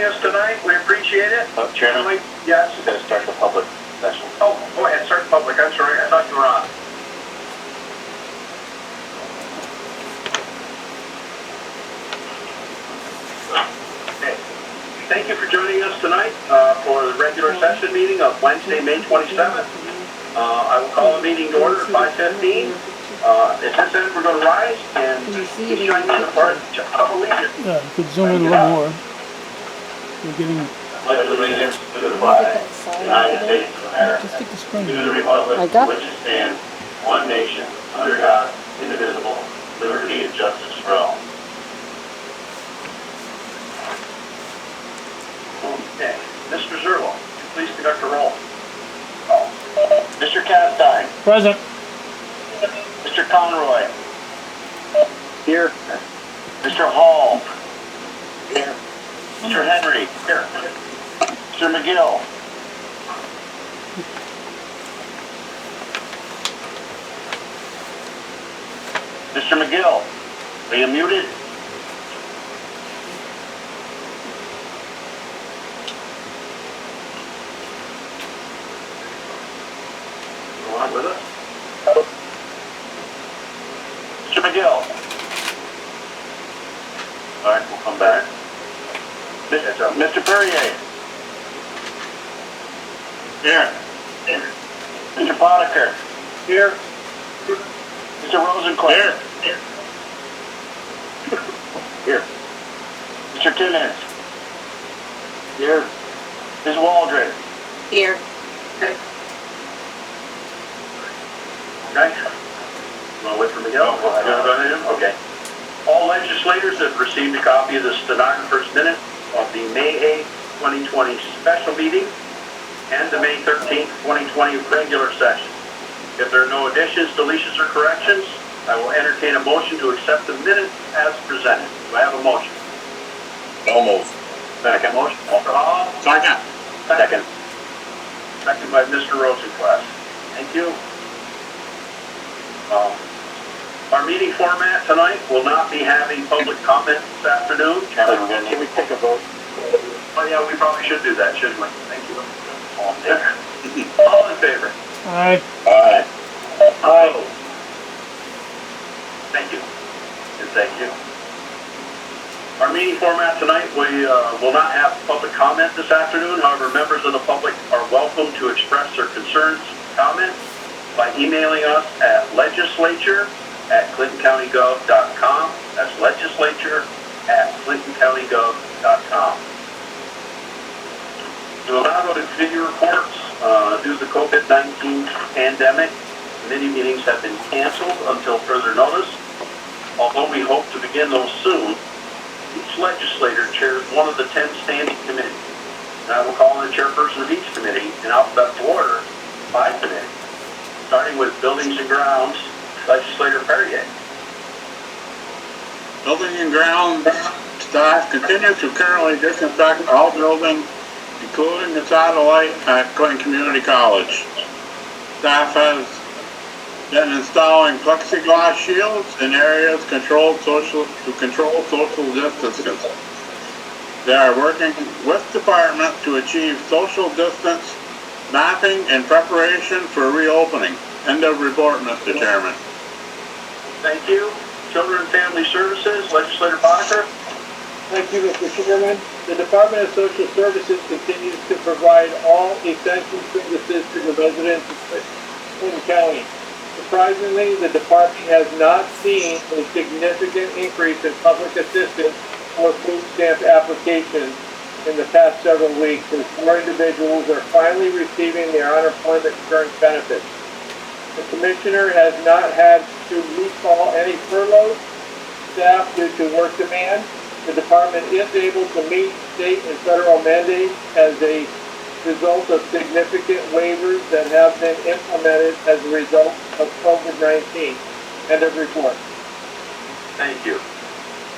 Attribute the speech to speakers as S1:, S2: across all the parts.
S1: joining us tonight. We appreciate it.
S2: Chairman?
S1: Yes?
S2: We're going to start the public session.
S1: Oh, go ahead. Start public. I'm sorry. I thought you were on. Okay. Thank you for joining us tonight for the regular session meeting of Wednesday, May 27th. I will call the meeting to order at 5:15. At this end, we're going to rise and each join in the part of allegiance.
S3: Yeah, you could zoom in a little more. We're getting...
S2: Pledge allegiance to the flag of the United States of America,
S3: Just take the screen.
S2: to the republic which stands one nation, under God, indivisible, liberty and justice for all.
S1: Okay. Mr. Zerlo, please conduct a roll.
S2: Mr. Castine.
S3: Present.
S2: Mr. Conroy. Here. Mr. Hall. Here. Mr. Henry. Here. Mr. McGill. Mr. McGill, are you muted?
S1: Go on with us.
S2: Mr. McGill. All right, we'll come back. Mr. Perrier. Here. Mr. Potiker.
S1: Here.
S2: Mr. Rosencliffe. Here. Here. Mr. Timmons. Here. Ms. Waldron.
S4: Here.
S1: Okay. Want to wait for Miguel? Okay. All legislators have received a copy of the stenographer's minute of the May 8th, 2020 special meeting and the May 13th, 2020 regular session. If there are no additions, deletions, or corrections, I will entertain a motion to accept the minutes as presented. Do I have a motion?
S2: Almost.
S1: Second. Motion, Mr. Hall.
S2: Second.
S1: Second. Second by Mr. Rosenclass. Thank you. Our meeting format tonight will not be having public comment this afternoon.
S2: Can we take a vote?
S1: Oh yeah, we probably should do that, shouldn't we? Thank you. All in favor? All in favor?
S3: Aye.
S2: Aye.
S1: Aye. Thank you. And thank you. Our meeting format tonight, we will not have public comment this afternoon. However, members of the public are welcome to express their concerns, comments by emailing us at legislature@clintoncountygov.com. That's legislature@clintoncountygov.com. We will now go to committee reports. Due to the COVID-19 pandemic, committee meetings have been canceled until further notice. Although we hope to begin those soon, each legislator chairs one of the 10 standing committees. And I will call on the chairperson of each committee in alphabetical order by committee. Starting with Buildings and Grounds, Legislator Perrier.
S5: Building and Ground staff continues to currently disinfect all buildings, including the satellite at Clinton Community College. Staff has been installing plexiglass shields in areas to control social distancing. They are working with department to achieve social distance mapping in preparation for reopening. End of report, Mr. Chairman.
S1: Thank you. Children and Family Services, Legislator Potiker.
S6: Thank you, Mr. Chairman. The Department of Social Services continues to provide all essential services to the residents of Clinton County. Surprisingly, the department has not seen a significant increase in public assistance or food stamp applications in the past several weeks, as more individuals are finally receiving their unemployment insurance benefits. The Commissioner has not had to recall any furloughed staff due to work demand. The department is able to meet state and federal mandates as a result of significant waivers that have been implemented as a result of COVID-19. End of report.
S1: Thank you.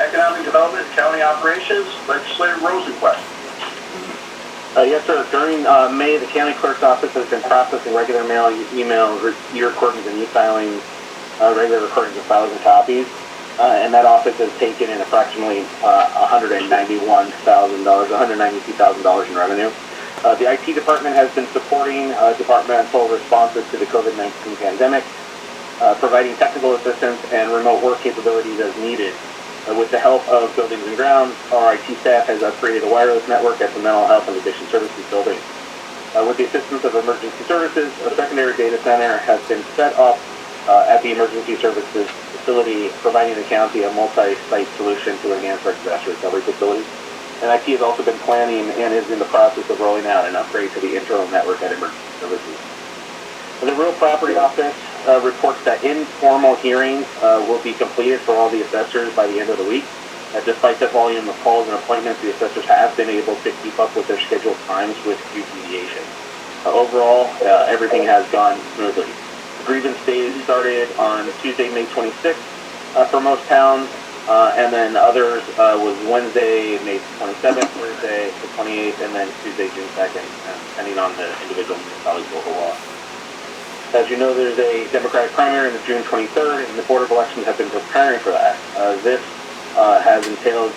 S1: Economic Development, County Operations, Legislator Rosenclass.
S2: Yes, sir. During May, the county clerk's office has been processing regular mail, email, e-recordings, and e-filings, regular recordings of 1,000 copies.
S4: and that office has taken in approximately $192,000 in revenue. The IT department has been supporting departmental responses to the COVID-19 pandemic, providing technical assistance and remote work capabilities as needed. With the help of Buildings and Grounds, our IT staff has upgraded a wireless network at the Mental Health and Addiction Services building. With the assistance of emergency services, a secondary data center has been set up at the emergency services facility, providing the county a multi-site solution to enhance our disaster recovery facilities. And IT has also been planning and is in the process of rolling out an upgrade to the internal network at emergency services. The real property office reports that informal hearings will be completed for all the assessors by the end of the week. Despite the volume of calls and appointments, the assessors have been able to keep up with their scheduled times with few deviations. Overall, everything has gone smoothly. The grievance days started on Tuesday, May 26th for most towns, and then others was Wednesday, May 27th, Thursday, the 28th, and then Tuesday, June 2nd, depending on the individual municipality's local law. As you know, there's a Democratic primary on the June 23rd, and the Board of Elections have been preparing for that. This has entailed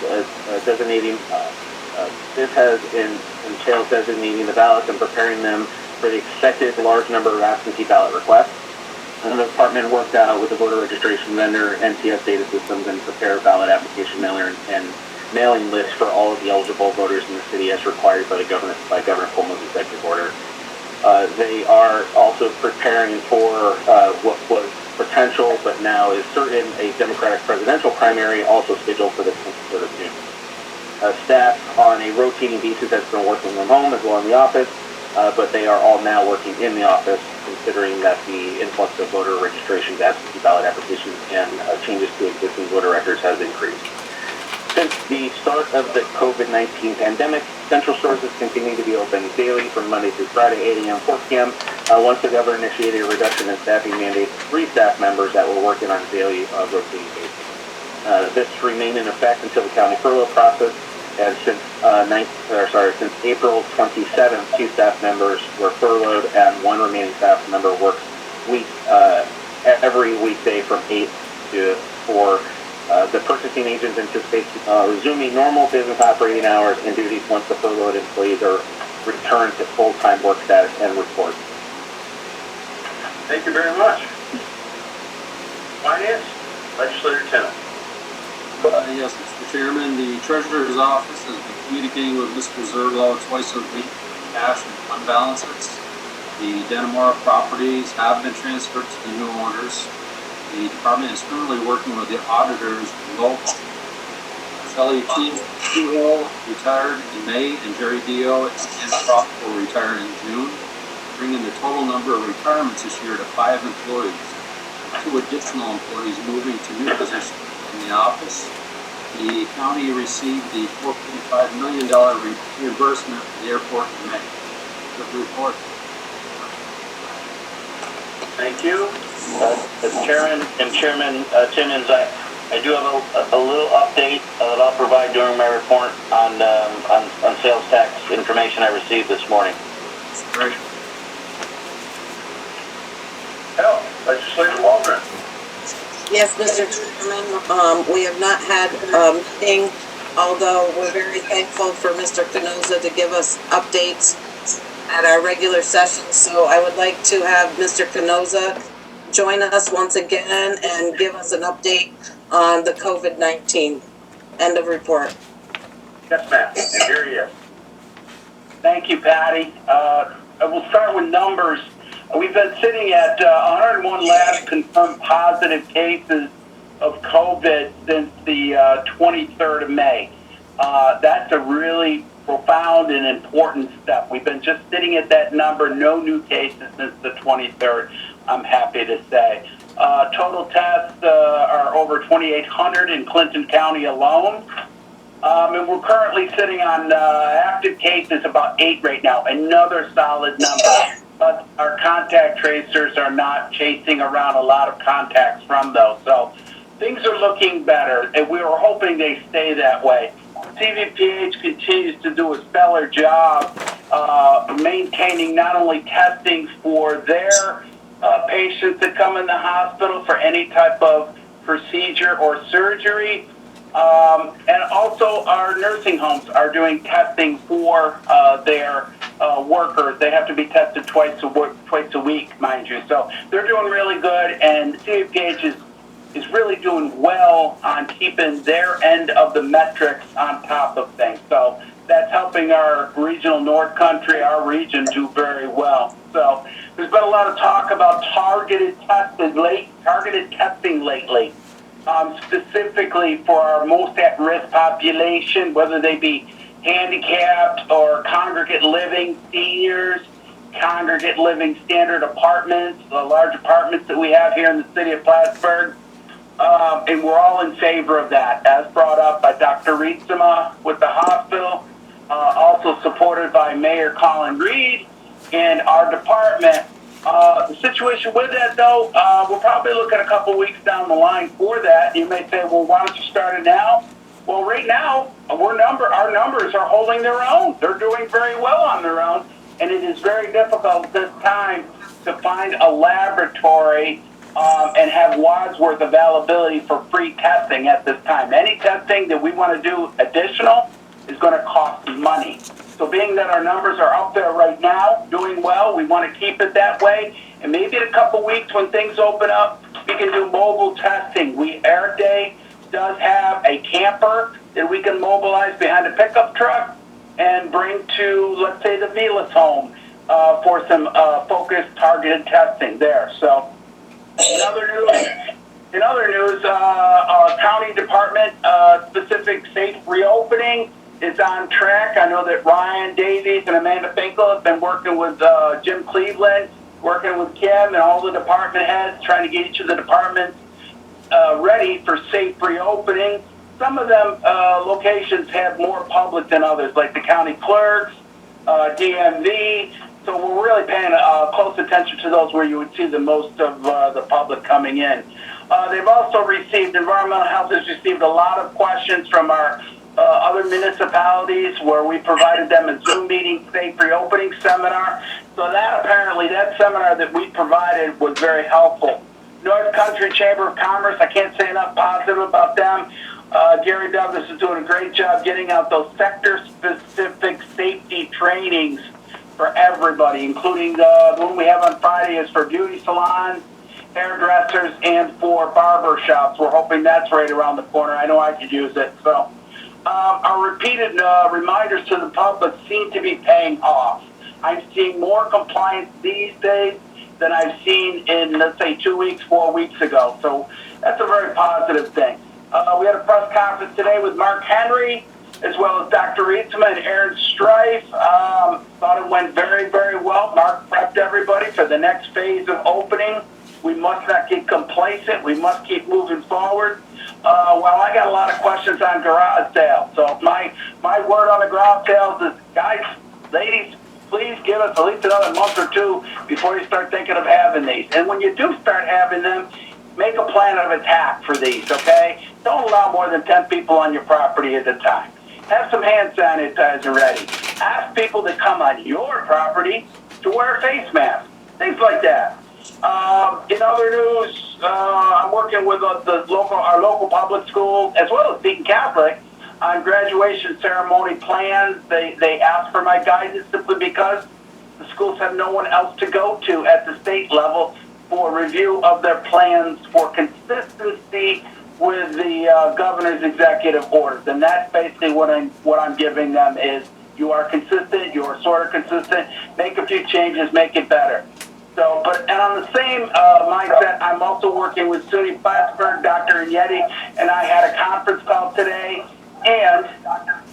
S4: designating the ballots and preparing them for the expected large number of absentee ballot requests. And the department worked out with the voter registration vendor, NCS Data Systems, and prepare a ballot application mailer and mailing list for all of the eligible voters in the city as required by Governor Cuomo's executive order. They are also preparing for what was potential, but now is certain, a Democratic presidential primary also scheduled for the 23rd of June. Staff on a rotating basis has been working from home as well in the office, but they are all now working in the office, considering that the influx of voter registrations, absentee ballot applications, and changes to existing voter records has increased. Since the start of the COVID-19 pandemic, central stores have continued to be open daily from Monday through Friday, 8 a.m., 4 p.m. Once the governor initiated a reduction in staffing mandate, 3 staff members that were working on a daily rotating basis. This remained in effect until the county furlough process, and since April 27th, 2 staff members were furloughed, and 1 remaining staff member works every weekday from 8 to 4. The purchasing agents anticipate resuming normal business operating hours and duties once the furloughed employees are returned to full-time work status and report.
S1: Thank you very much. Finance, Legislator Tennant.
S7: Yes, Mr. Chairman, the Treasurer's Office has been communicating with Mr. Zerlo twice a week, cash and fund balances. The Dannemora properties have been transferred to the new owners. The department is currently working with the auditors local. Shelley Tuhill retired in May, and Jerry Dio and Ann Croft will retire in June, bringing the total number of retirements this year to 5 employees. 2 additional employees moving to new positions in the office. The county received the $4.5 million reimbursement for the airport in May. Good report.
S1: Thank you.
S2: As Chairman Timmons, I do have a little update that I'll provide during my report on sales tax information I received this morning.
S7: Great.
S1: Hell, Legislator Waldron.
S8: Yes, Mr. Chairman, we have not had a meeting, although we're very thankful for Mr. Canosa to give us updates at our regular session. So I would like to have Mr. Canosa join us once again and give us an update on the COVID-19. End of report.
S1: Yes, ma'am. And here he is.
S9: Thank you, Patty. I will start with numbers. We've been sitting at 101 lab confirmed positive cases of COVID since the 23rd of May. That's a really profound and important step. We've been just sitting at that number, no new cases since the 23rd, I'm happy to say. Total tests are over 2,800 in Clinton County alone. And we're currently sitting on active cases, about 8 right now, another solid number. But our contact tracers are not chasing around a lot of contacts from those. So things are looking better, and we were hoping they stay that way. CVPH continues to do a stellar job maintaining not only testing for their patients that come in the hospital for any type of procedure or surgery. And also our nursing homes are doing testing for their workers. They have to be tested twice a week, mind you. So they're doing really good, and the city of Gage is really doing well on keeping their end of the metrics on top of things. So that's helping our regional North Country, our region, do very well. So there's been a lot of talk about targeted testing lately, specifically for our most at-risk population, whether they be handicapped or congregate living seniors, congregate living standard apartments, the large apartments that we have here in the city of Plattsburgh. And we're all in favor of that, as brought up by Dr. Rietzema with the hospital, also supported by Mayor Colin Reed and our department. The situation with that, though, we'll probably look at a couple weeks down the line for that. You may say, well, why don't you start it now? Well, right now, our numbers are holding their own. They're doing very well on their own, and it is very difficult at this time to find a laboratory and have Wadsworth availability for free testing at this time. Any testing that we want to do additional is going to cost money. So being that our numbers are up there right now, doing well, we want to keep it that way. And maybe in a couple weeks when things open up, we can do mobile testing. Air Day does have a camper that we can mobilize behind a pickup truck and bring to, let's say, the Vilas home for some focused, targeted testing there. So in other news, county department specific safe reopening is on track. I know that Ryan Davies and Amanda Finkel have been working with Jim Cleveland, working with Kim and all the department heads, trying to get each of the departments ready for safe reopening. Some of them locations have more public than others, like the county clerks, DMV. So we're really paying close attention to those where you would see the most of the public coming in. They've also received, environmental health has received a lot of questions from our other municipalities where we provided them a Zoom meeting safe reopening seminar. So that seminar that we provided was very helpful. North Country Chamber of Commerce, I can't say enough positive about them. Gary Douglas is doing a great job getting out those sector-specific safety trainings for everybody, including the one we have on Friday is for beauty salons, hairdressers, and for barber shops. We're hoping that's right around the corner. I know I could use it. So our repeated reminders to the public seem to be paying off. I'm seeing more compliance these days than I've seen in, let's say, 2 weeks, 4 weeks ago. So that's a very positive thing. We had a press conference today with Mark Henry, as well as Dr. Rietzema and Aaron Strife. Thought it went very, very well. Mark prepped everybody for the next phase of opening. We must not get complacent. We must keep moving forward. Well, I got a lot of questions on garage sales. So my word on the garage sales is, guys, ladies, please give us at least another month or two before you start thinking of having these. And when you do start having them, make a plan of attack for these, okay? Don't allow more than 10 people on your property at a time. Have some hand sanitizer ready. Ask people that come on your property to wear a face mask. Things like that. In other news, I'm working with our local public schools, as well as Beacon Catholic, on graduation ceremony plans. They asked for my guidance simply because the schools have no one else to go to at the state level for review of their plans for consistency with the governor's executive orders. And that's basically what I'm giving them is, you are consistent, you are sort of consistent, make a few changes, make it better. So, and on the same mindset, I'm also working with SUNY Plattsburgh. Dr. Yeti and I had a conference call today, and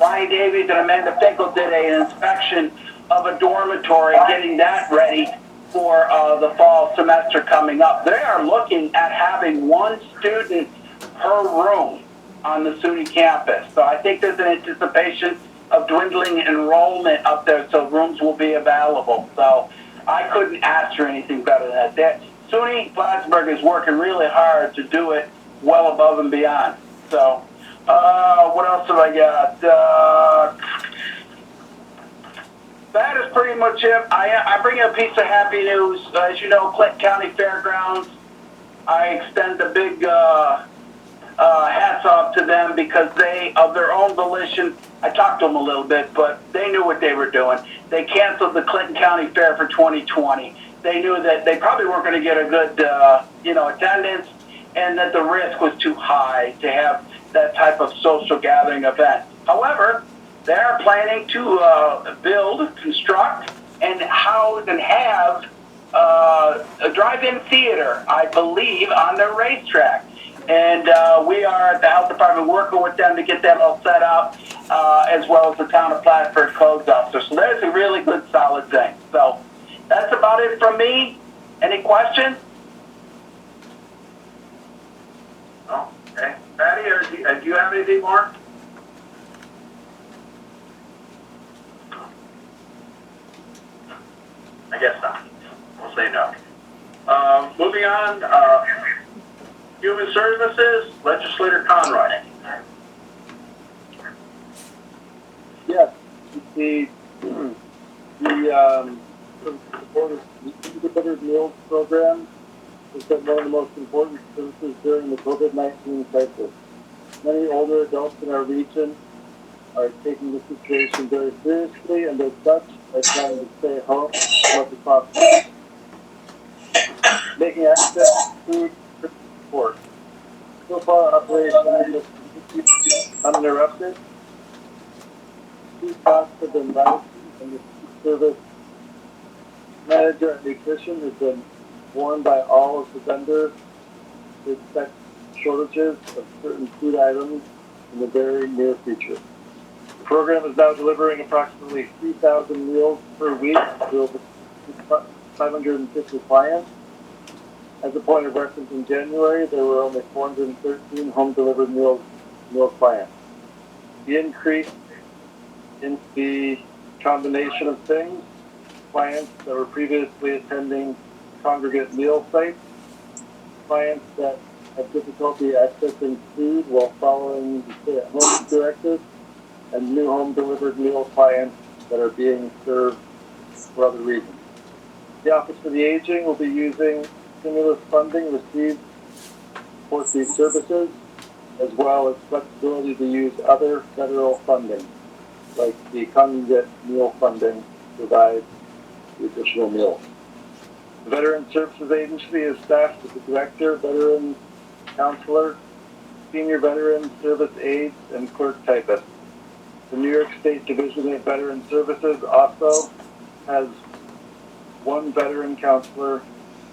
S9: Ryan Davies and Amanda Finkel did an inspection of a dormitory, getting that ready for the fall semester coming up. They are looking at having one student per room on the SUNY campus. So I think there's an anticipation of dwindling enrollment up there, so rooms will be available. So I couldn't ask for anything better than that. SUNY Plattsburgh is working really hard to do it well above and beyond. So what else have I got? That is pretty much it. I bring you a piece of happy news. As you know, Clinton County Fairgrounds, I extend a big hats off to them because they, of their own volition, I talked to them a little bit, but they knew what they were doing. They canceled the Clinton County Fair for 2020. They knew that they probably weren't going to get a good, attendance, and that the risk was too high to have that type of social gathering event. However, they are planning to build, construct, and house and have a drive-in theater, I believe, on their racetrack. And we are at the health department working with them to get that all set up, as well as the town of Plattsburgh codes officer. So there's a really good, solid thing. So that's about it from me. Any questions?
S1: No? Okay. Patty, do you have anything more? I guess not. We'll say no. Moving on, Human Services, Legislator Conroy.
S6: Yes, the support of the Integrated Meals Program has been one of the most important services during the COVID-19 crisis. Many older adults in our region are taking the situation very seriously, and as such, are trying to stay home as much as possible. Making access to food and support. So far, operations have uninterrupted. Food costs have been rising, and the food service manager at nutrition has been warned by all of the vendors to expect shortages of certain food items in the very near future. The program is now delivering approximately 3,000 meals per week to over 550 clients. As a point of reference, in January, there were only 413 home-delivered meal clients. The increase in the combination of things, clients that were previously attending congregate meal sites, clients that have difficulty accessing food while following the stay-at-home directive, and new home-delivered meal clients that are being served for other reasons. The Office for the Aging will be using stimulus funding received for these services, as well as flexibility to use other federal funding, like the congregate meal funding, to provide the additional meals. The Veteran Services Agency is staffed with the director, veteran counselor, senior veteran service aides, and clerk typist. The New York State Division of Veteran Services also has one veteran counselor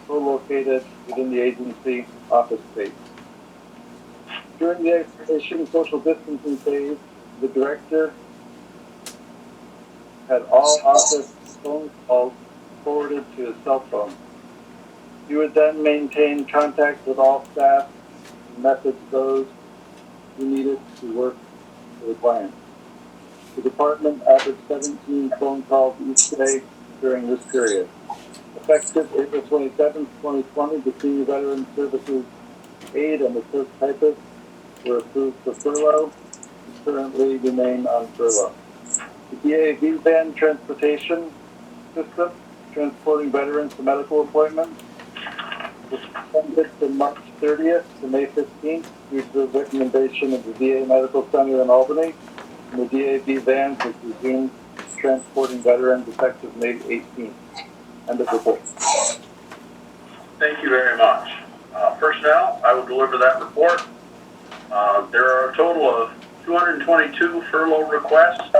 S6: co-located within the agency office space. During the isolation social distancing phase, the director had all office phone calls forwarded to his cell phone. He would then maintain contact with all staff and message those who needed to work for the client. The department averaged 17 phone calls each day during this period. Effective April 27, 2020, the Senior Veteran Services aide and the clerk typist were approved for furlough and currently remain on furlough. The DAV van transportation system, transporting veterans to medical appointments, was suspended from March 30th to May 15th due to the recommendation of the VA Medical Center in Albany, and the DAV van was resumed transporting veterans effective May 18th. End of report.
S1: Thank you very much. Personnel, I will deliver that report. There are a total of 222 furlough requests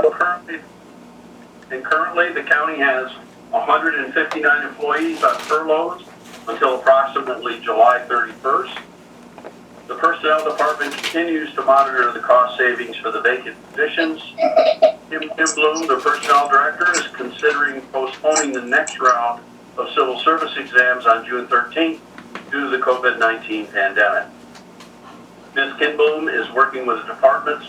S1: currently the county has 159 employees on furloughs until approximately July 31st. The Personnel Department continues to monitor the cost savings for the vacant positions. Kim Bloom, the Personnel Director, is considering postponing the next round of civil service exams on June 13th due to the COVID-19 pandemic. Ms. Kinbloom is working with the departments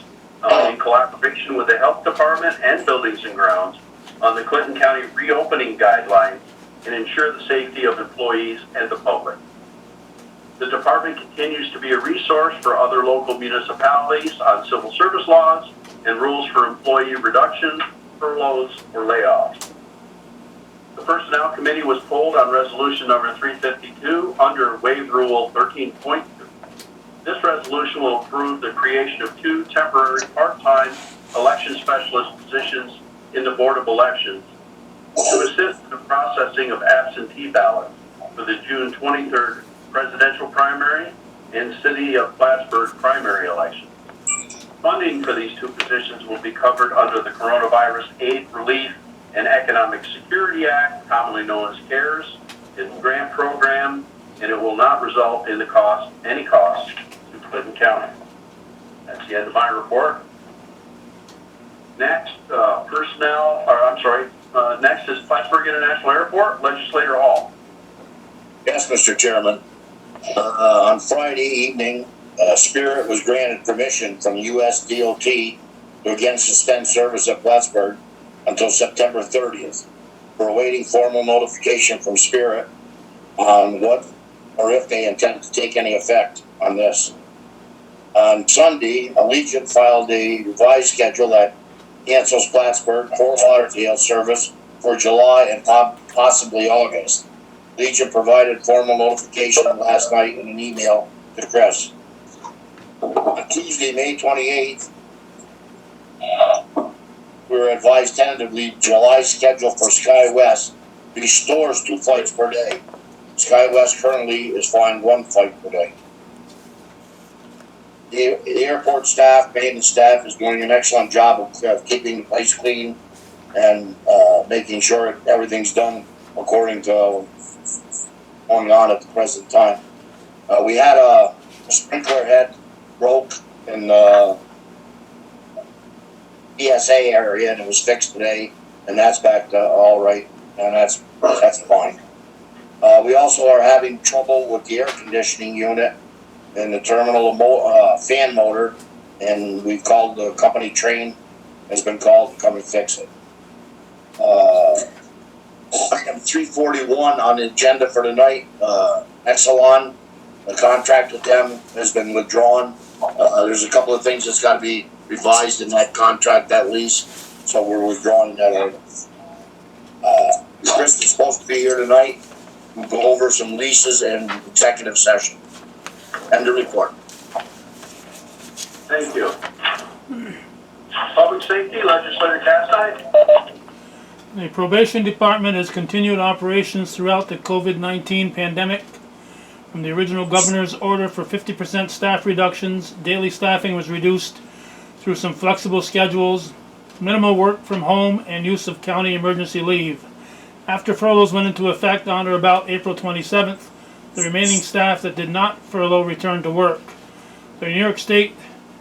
S1: in collaboration with the Health Department and Buildings and Grounds on the Clinton County reopening guidelines and ensure the safety of employees and the public. The department continues to be a resource for other local municipalities on civil service laws and rules for employee reduction, furloughs, or layoffs. The Personnel Committee was polled on resolution number 352 under Waive Rule 13.2. This resolution will approve the creation of 2 temporary part-time election specialist positions in the Board of Elections to assist in the processing of absentee ballots for the June 23rd presidential primary and City of Plattsburgh primary elections. Funding for these 2 positions will be covered under the Coronavirus Aid, Relief, and Economic Security Act, commonly known as CARES, its grant program, and it will not result in any cost to Clinton County. That's the end of my report. Next, next is Plattsburgh International Airport, Legislature Hall.
S10: Yes, Mr. Chairman. On Friday evening, Spirit was granted permission from U.S. DOT to again suspend service at Plattsburgh until September 30th. We're awaiting formal notification from Spirit on what or if they intend to take any effect on this. On Sunday, Allegiant filed a revised schedule that cancels Plattsburgh Fort Lauderdale service for July and possibly August. Allegiant provided formal notification last night in an email to the press. On Tuesday, May 28th, we were advised tentatively July schedule for SkyWest restores 2 flights per day. SkyWest currently is flying 1 flight per day. The airport staff, maintenance staff, is doing an excellent job of keeping the place clean and making sure everything's done according to what's going on at the present time. We had a sprinkler head broke in the ESA area, and it was fixed today, and that's back to all right, and that's fine. We also are having trouble with the air conditioning unit and the terminal fan motor, and we've called the company Train has been called to come and fix it. Item 341 on the agenda for tonight, Exelon, the contract with them has been withdrawn. There's a couple of things that's got to be revised in that contract, that lease, so we're withdrawing that item. Chris is supposed to be here tonight. We'll go over some leases and executive session. End of report.
S1: Thank you. Public Safety, Legislator Castine.
S3: The probation department has continued operations throughout the COVID-19 pandemic. From the original governor's order for 50% staff reductions, daily staffing was reduced through some flexible schedules, minimal work from home, and use of county emergency leave. After furloughs went into effect on or about April 27th, the remaining staff that did not furlough returned to work. The New York State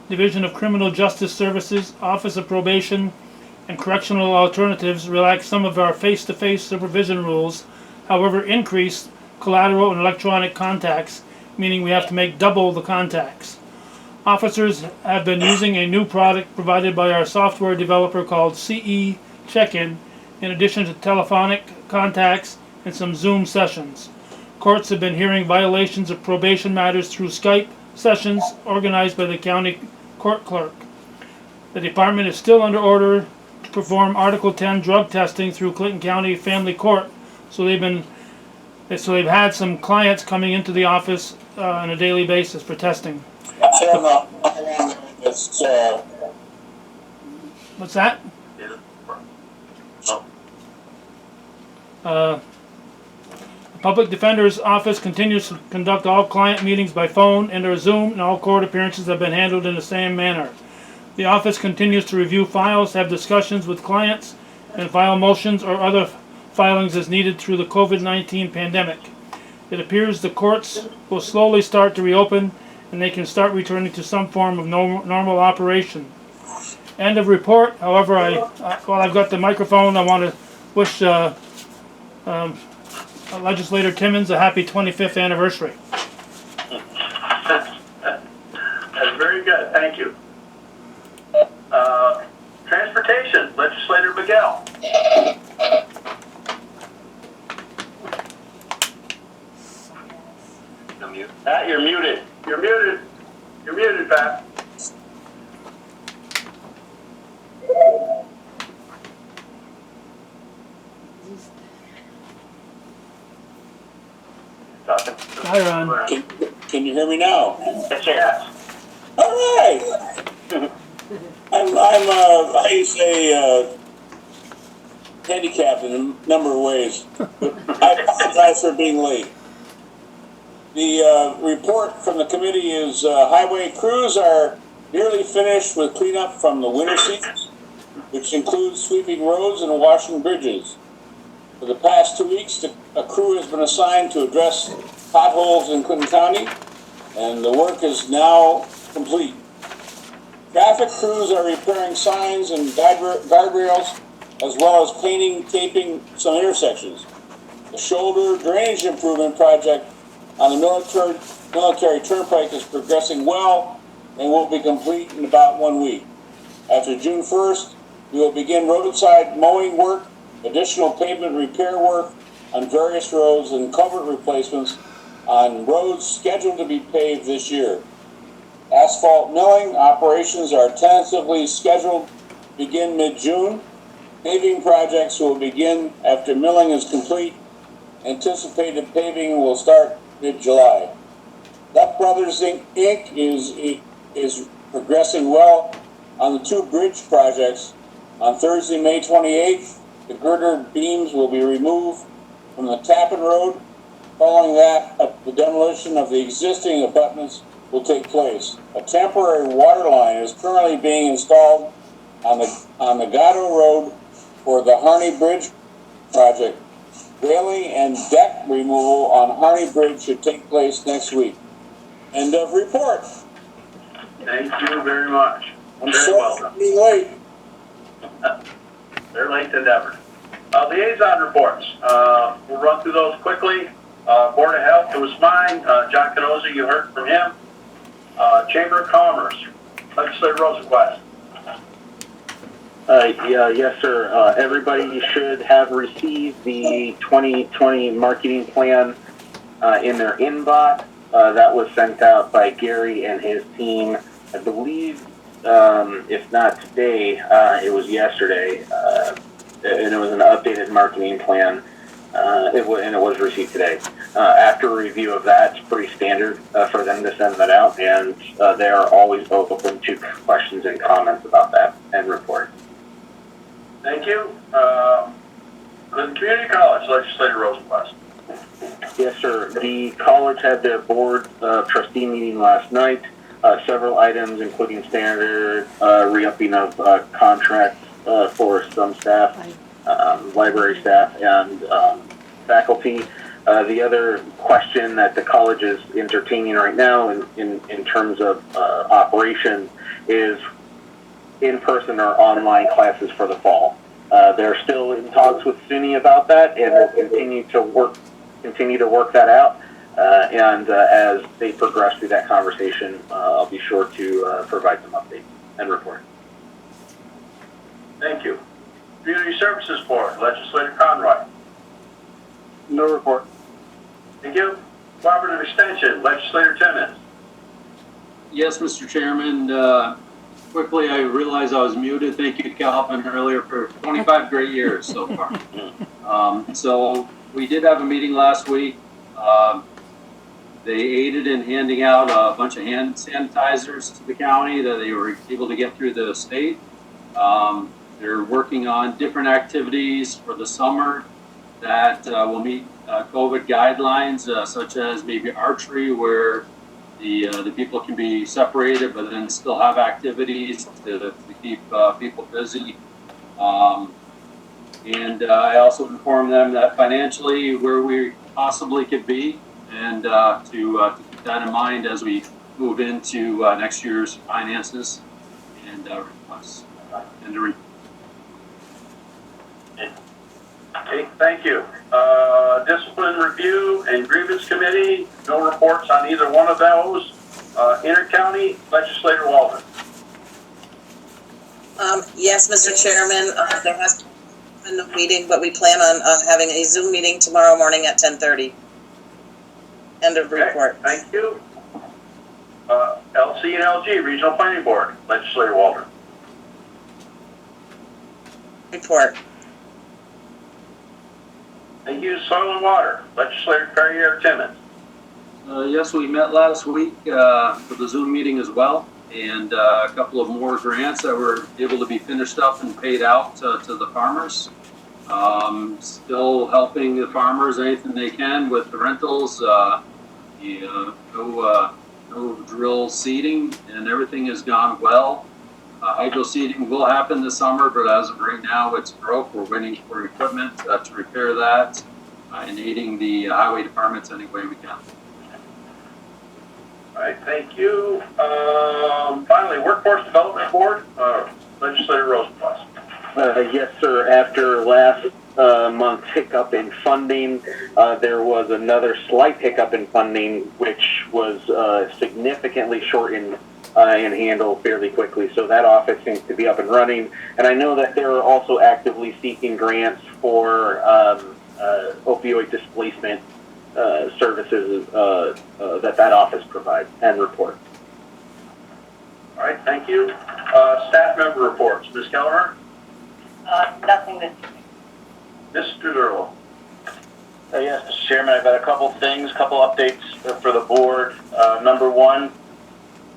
S3: Division of Criminal Justice Services, Office of Probation, and Correctional Alternatives relaxed some of our face-to-face supervision rules, however increased collateral and electronic contacts, meaning we have to make double the contacts. Officers have been using a new product provided by our software developer called CE Check-In, in addition to telephonic contacts and some Zoom sessions. Courts have been hearing violations of probation matters through Skype sessions organized by the county court clerk. The department is still under order to perform Article 10 drug testing through Clinton County Family Court, so they've had some clients coming into the office on a daily basis for testing. What's that? The Public Defender's Office continues to conduct all client meetings by phone and or Zoom, and all court appearances have been handled in the same manner. The office continues to review files, have discussions with clients, and file motions or other filings as needed through the COVID-19 pandemic. It appears the courts will slowly start to reopen, and they can start returning to some form of normal operation. End of report. However, while I've got the microphone, I want to wish Legislator Timmons a happy 25th anniversary.
S1: That's very good. Thank you. Transportation, Legislator Miguel.
S2: Pat, you're muted.
S1: You're muted. You're muted, Pat.
S3: Hi, Ron.
S5: Can you hear me now?
S2: Yes, sir.
S5: All right. I say, handicapped in a number of ways, but I apologize for being late. The report from the committee is highway crews are nearly finished with cleanup from the winter season, which includes sweeping roads and washing bridges. For the past 2 weeks, a crew has been assigned to address potholes in Clinton County, and the work is now complete. Traffic crews are repairing signs and guardrails, as well as painting, taping some intersections. The shoulder drainage improvement project on the military turnpike is progressing well and will be complete in about 1 week. After June 1st, we will begin roadside mowing work, additional pavement repair work on various roads, and culvert replacements on roads scheduled to be paved this year. Asphalt milling operations are tentatively scheduled to begin mid-June. Paving projects will begin after milling is complete. Anticipated paving will start mid-July. Duck Brothers Inc. is progressing well on the 2 bridge projects. On Thursday, May 28th, the girder beams will be removed from the Tappan Road. Following that, the demolition of the existing abutments will take place. A temporary water line is currently being installed on the Gatto Road for the Harney Bridge project. Railing and deck removal on Harney Bridge should take place next week. End of report.
S1: Thank you very much.
S5: I'm
S1: Very
S5: sorry
S1: welcome.
S5: for being late.
S1: They're late to never. Liaison reports. We'll run through those quickly. Board of Health, it was mine. John Canosa, you heard from him. Chamber of Commerce, Legislator Rosenquist.
S4: Yes, sir. Everybody should have received the 2020 marketing plan in their inbox. That was sent out by Gary and his team. I believe, if not today, it was yesterday, and it was an updated marketing plan, and it was received today. After review of that, it's pretty standard for them to send that out, and they are always open to questions and comments about that and report.
S1: Thank you. The Community College, Legislator Rosenquist.
S4: Yes, sir. The college had their board trustee meeting last night. Several items, including standard re-upping of contracts for some staff, library staff, and faculty. The other question that the college is entertaining right now in terms of operation is in-person or online classes for the fall. They're still in talks with SUNY about that, and will continue to work that out. And as they progress through that conversation, I'll be sure to provide some updates and report.
S1: Thank you. Community Services Board, Legislator Conroy.
S4: No report.
S1: Thank you. Cooperative Extension, Legislator Timmons.
S7: Yes, Mr. Chairman. Quickly, I realized I was muted. Thank you, Calvin, earlier for 25 great years so far. So we did have a meeting last week. They aided in handing out a bunch of hand sanitizers to the county that they were able to get through the state. They're working on different activities for the summer that will meet COVID guidelines, such as maybe archery, where the people can be separated, but then still have activities to keep people busy. And I also informed them that financially where we possibly could be, and to keep that in mind as we move into next year's finances and requests.
S1: Okay, thank you. Discipline Review and Grievance Committee, no reports on either one of those. Intercounty, Legislator Walden.
S8: Yes, Mr. Chairman, there has been no meeting, but we plan on having a Zoom meeting tomorrow morning at 10:30. End of report.
S1: Thank you. LC and LG, Regional Planning Board, Legislator Walden.
S8: Report.
S1: Thank you. Soil and Water, Legislator Perrier Timmons.
S7: Yes, we met last week for the Zoom meeting as well, and a couple of more grants that were able to be finished up and paid out to the farmers. Still helping the farmers anything they can with the rentals. No drill seeding, and everything has gone well. Hydro seeding will happen this summer, but as of right now, it's broke. We're waiting for equipment to repair that and aiding the highway departments any way we can.
S1: All right, thank you. Finally, Workforce Development Board, Legislator Rosenblatt.
S4: Yes, sir. After last month's hiccup in funding, there was another slight hiccup in funding, which was significantly shortened and handled fairly quickly. So that office seems to be up and running. And I know that they're also actively seeking grants for opioid displacement services that office provides and reports.
S1: All right, thank you. Staff member reports. Ms. Kelleher?
S11: Nothing this evening.
S1: Mr. Zerlo?
S2: Yes, Mr. Chairman, I've got a couple updates for the board. Number one,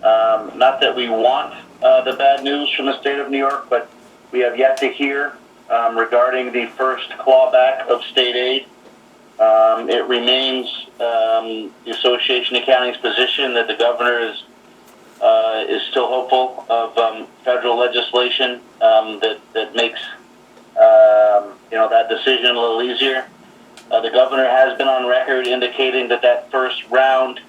S2: not that we want the bad news from the state of New York, but we have yet to hear regarding the first clawback of state aid. It remains the Association of Counties' position that the governor is still hopeful of federal legislation that makes that decision a little easier. The governor has been on record indicating that first round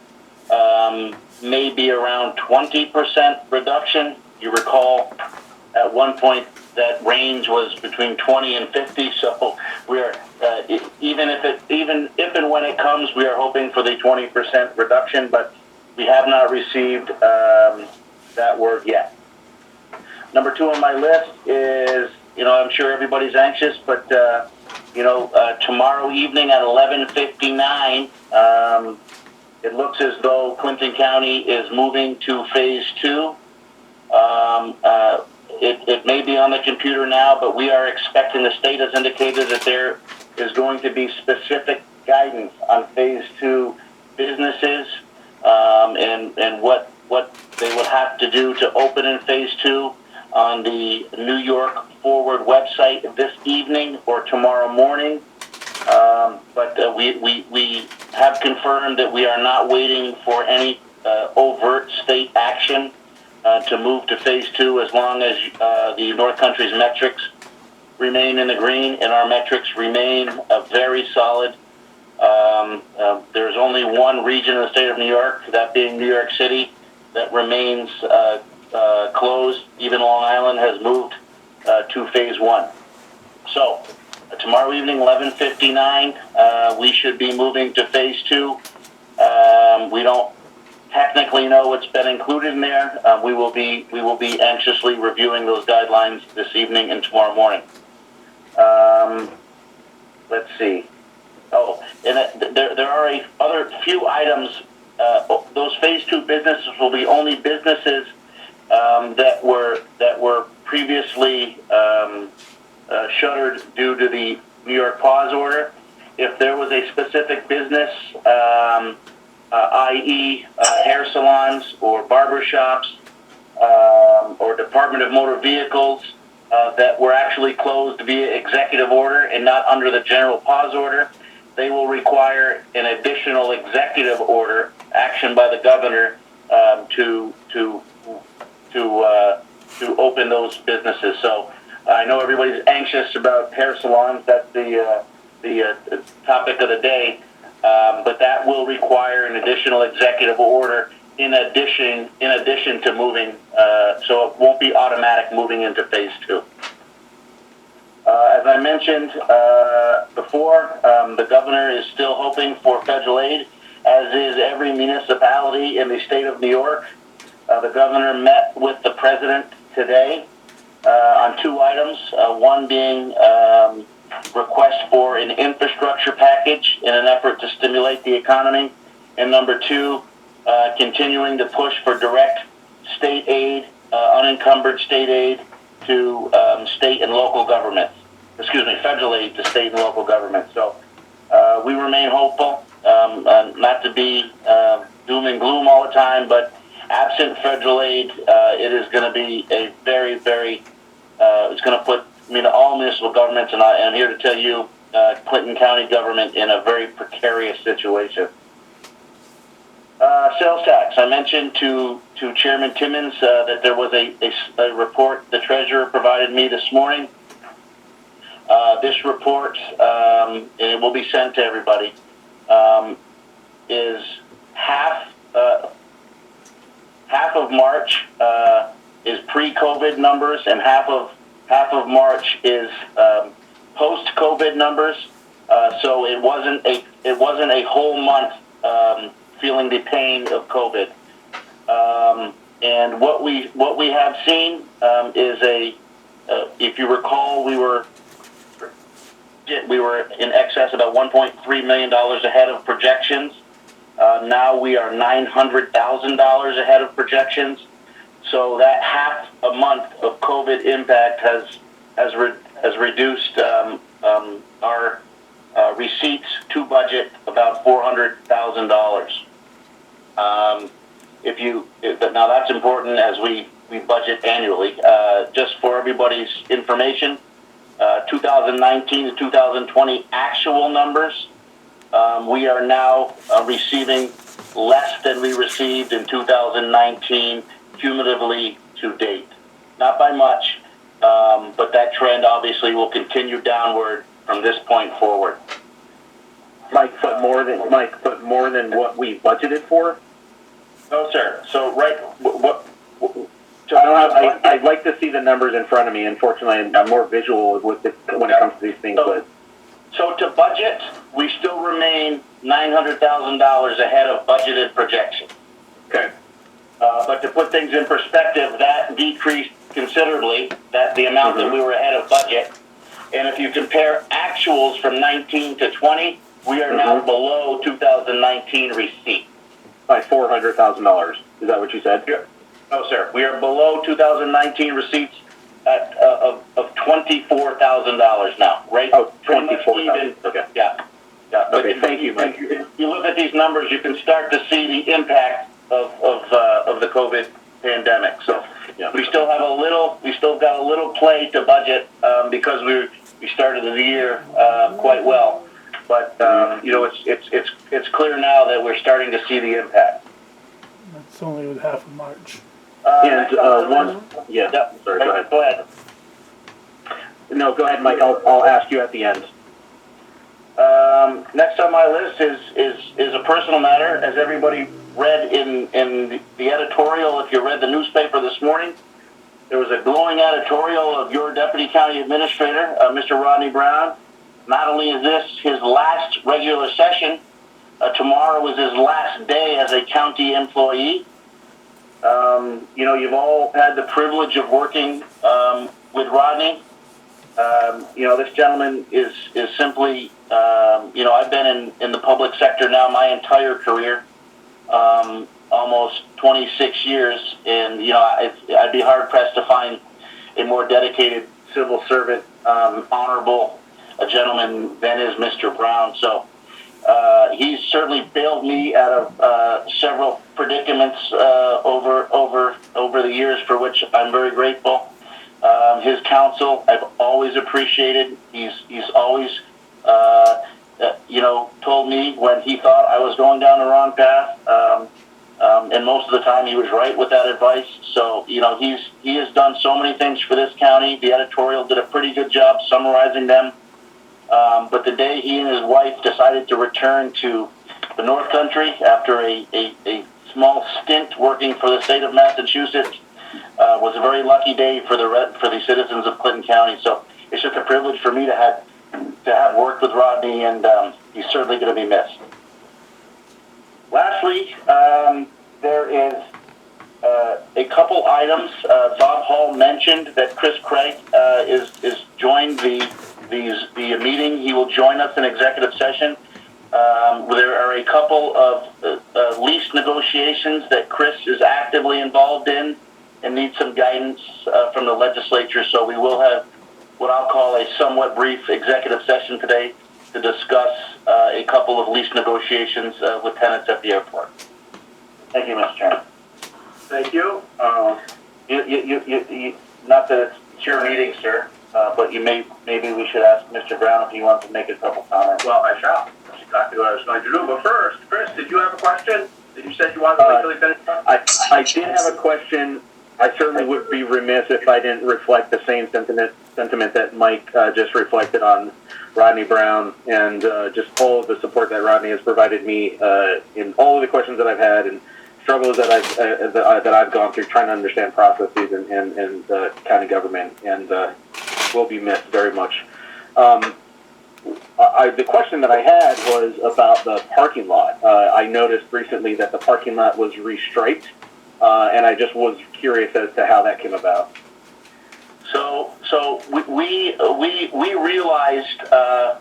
S2: may be around 20% reduction. You recall at one point that range was between 20 and 50. So we are even if and when it comes, we are hoping for the 20% reduction, but we have not received that word yet. Number two on my list is, I'm sure everybody's anxious, but tomorrow evening at 11:59, it looks as though Clinton County is moving to phase 2. It may be on the computer now, but we are expecting, the state has indicated that there is going to be specific guidance on phase 2 businesses and what they would have to do to open in phase 2 on the New York Forward website this evening or tomorrow morning. But we have confirmed that we are not waiting for any overt state action to move to phase 2 as long as the North Country's metrics remain in the green and our metrics remain very solid. There's only one region in the state of New York, that being New York City, that remains closed. Even Long Island has moved to phase 1. So tomorrow evening, 11:59, we should be moving to phase 2. We don't technically know what's been included in there. We will be anxiously reviewing those guidelines this evening and tomorrow morning. Let's see. Oh, and there are other few items. Those phase 2 businesses will be only businesses that were previously shuttered due to the New York pause order. If there was a specific business, i.e. Hair salons or barbershops or Department of Motor Vehicles that were actually closed via executive order and not under the general pause order, they will require an additional executive order action by the governor to open those businesses. So I know everybody's anxious about hair salons. That's the topic of the day. But that will require an additional executive order in addition to moving. So it won't be automatic moving into phase 2. As I mentioned before, the governor is still hoping for federal aid, as is every municipality in the state of New York. The governor met with the president today on 2 items, one being request for an infrastructure package in an effort to stimulate the economy, and number 2, continuing to push for direct state aid, unencumbered state aid to state and local governments. Federal aid to state and local governments. So we remain hopeful not to be doom and gloom all the time, but absent federal aid, it is going to be a very, very, it's going to put, all municipal governments, and I'm here to tell you, Clinton County government in a very precarious situation. Sales tax. I mentioned to Chairman Timmons that there was a report the treasurer provided me this morning. This report, and it will be sent to everybody, is half of March is pre-COVID numbers, and half of March is post-COVID numbers. So it wasn't a whole month feeling the pain of COVID. And what we have seen is if you recall, we were in excess about $1.3 million ahead of projections. Now we are $900,000 ahead of projections. So that half a month of COVID impact has reduced our receipts to budget about $400,000. Now that's important as we budget annually. Just for everybody's information, 2019 to 2020 actual numbers, we are now receiving less than we received in 2019 cumulatively to date. Not by much, but that trend obviously will continue downward from this point forward.
S4: Mike, but more than what we budgeted for?
S2: No, sir. So
S4: I'd like to see the numbers in front of me. Unfortunately, I'm more visual with it when it comes to these things.
S2: So to budget, we still remain $900,000 ahead of budgeted projections.
S4: Okay.
S2: But to put things in perspective, that decreased considerably, the amount that we were ahead of budget. And if you compare actuals from 19 to 20, we are now below 2019 receipts.
S4: By $400,000. Is that what you said?
S2: No, sir. We are below 2019 receipts of $24,000 now, right?
S4: Oh, $24,000. Okay.
S2: Yeah. But
S4: okay, thank you, Mike.
S2: If you look at these numbers, you can start to see the impact of the COVID pandemic. So we still have we still got a little play to budget because we started the year quite well. But it's clear now that we're starting to see the impact.
S3: That's only with half of March.
S4: Sorry, go ahead. No, go ahead, Mike. I'll ask you at the end.
S2: Next on my list is a personal matter. As everybody read in the editorial, if you read the newspaper this morning, there was a glowing editorial of your Deputy County Administrator, Mr. Rodney Brown. Not only is this his last regular session, tomorrow was his last day as a county employee. You've all had the privilege of working with Rodney. This gentleman is simply, I've been in the public sector now my entire career, almost 26 years, and, I'd be hard-pressed to find a more dedicated civil servant, honorable a gentleman than is Mr. Brown. So he's certainly bailed me out of several predicaments over the years, for which I'm very grateful. His counsel I've always appreciated. He's always told me when he thought I was going down the wrong path, and most of the time he was right with that advice. So he has done so many things for this county. The editorial did a pretty good job summarizing them. But the day he and his wife decided to return to the North Country after a small stint working for the state of Massachusetts was a very lucky day for the citizens of Clinton County. So it's just a privilege for me to have worked with Rodney, and he's certainly going to be missed. Lastly, there is a couple items. Bob Hall mentioned that Chris Craig is joined the meeting. He will join us in executive session. There are a couple of lease negotiations that Chris is actively involved in and needs some guidance from the legislature. So we will have what I'll call a somewhat brief executive session today. to discuss a couple of lease negotiations with tenants at the airport. Thank you, Mr. Chairman.
S1: Thank you.
S2: Not that it's your meeting, sir, but maybe we should ask Mr. Brown if he wants to make a couple comments.
S1: Well, I shall. That's exactly what I was going to do. But first, Chris, did you have a question that you said you wanted to wait till he finished?
S4: I did have a question. I certainly would be remiss if I didn't reflect the same sentiment that Mike just reflected on Rodney Brown, and just all of the support that Rodney has provided me in all of the questions that I've had and struggles that I've gone through trying to understand processes and county government, and will be missed very much. The question that I had was about the parking lot. I noticed recently that the parking lot was restriped, and I just was curious as to how that came about.
S2: So we realized that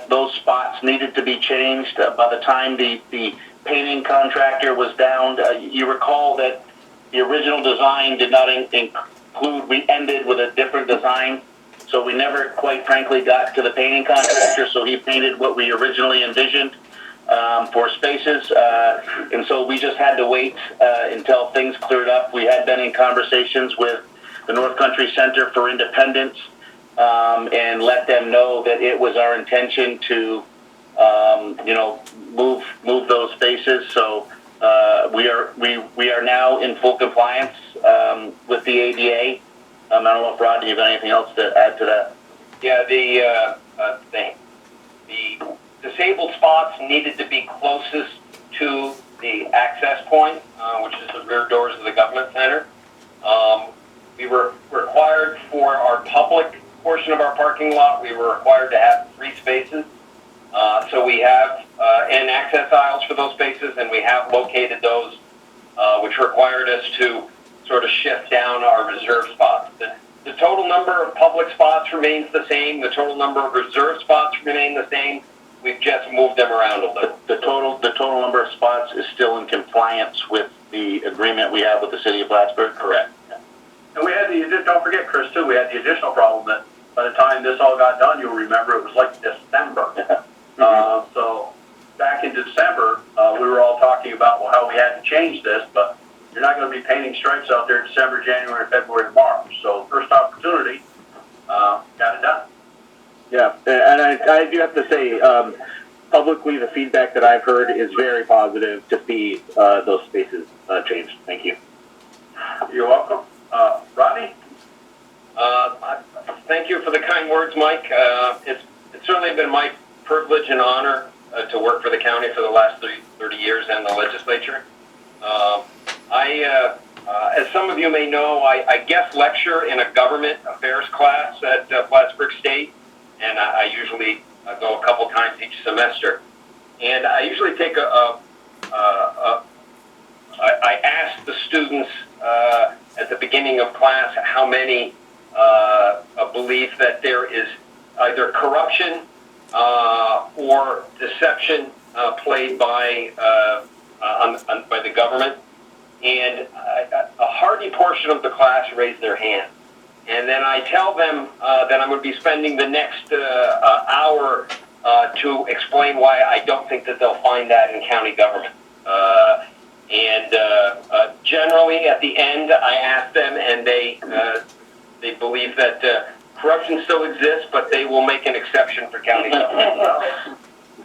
S2: those spots needed to be changed by the time the painting contractor was down. You recall that the original design did not include. We ended with a different design, so we never quite frankly got to the painting contractor. So he painted what we originally envisioned for spaces, and so we just had to wait until things cleared up. We had been in conversations with the North Country Center for Independence and let them know that it was our intention to, move those spaces. So we are now in full compliance with the ADA. I don't know if Rodney, you have anything else to add to that?
S12: Yeah, the disabled spots needed to be closest to the access point, which is the rear doors of the government center. We were required for our public portion of our parking lot, we were required to have 3 spaces. So we have and access aisles for those spaces, and we have located those, which required us to sort of shift down our reserve spots. The total number of public spots remains the same. The total number of reserve spots remain the same. We've just moved them around a little.
S2: The total number of spots is still in compliance with the agreement we have with the city of Plattsburgh?
S12: Correct.
S1: And we had don't forget, Chris, too, we had the additional problem that by the time this all got done, you'll remember it was like December. So back in December, we were all talking about, well, how we had to change this, but you're not going to be painting stripes out there December, January, February, March. So first opportunity, got it done.
S4: Yeah, and I do have to say, publicly, the feedback that I've heard is very positive to see those spaces changed. Thank you.
S1: You're welcome. Rodney?
S12: Thank you for the kind words, Mike. It's certainly been my privilege and honor to work for the county for the last 30 years and the legislature. As some of you may know, I guest lecture in a government affairs class at Plattsburgh State, and I usually go a couple times each semester. And I usually take I ask the students at the beginning of class how many believe that there is either corruption or deception played by the government. And a hearty portion of the class raised their hand. And then I tell them that I'm going to be spending the next hour to explain why I don't think that they'll find that in county government. Generally, at the end, I ask them, and they believe that corruption still exists, but they will make an exception for county government.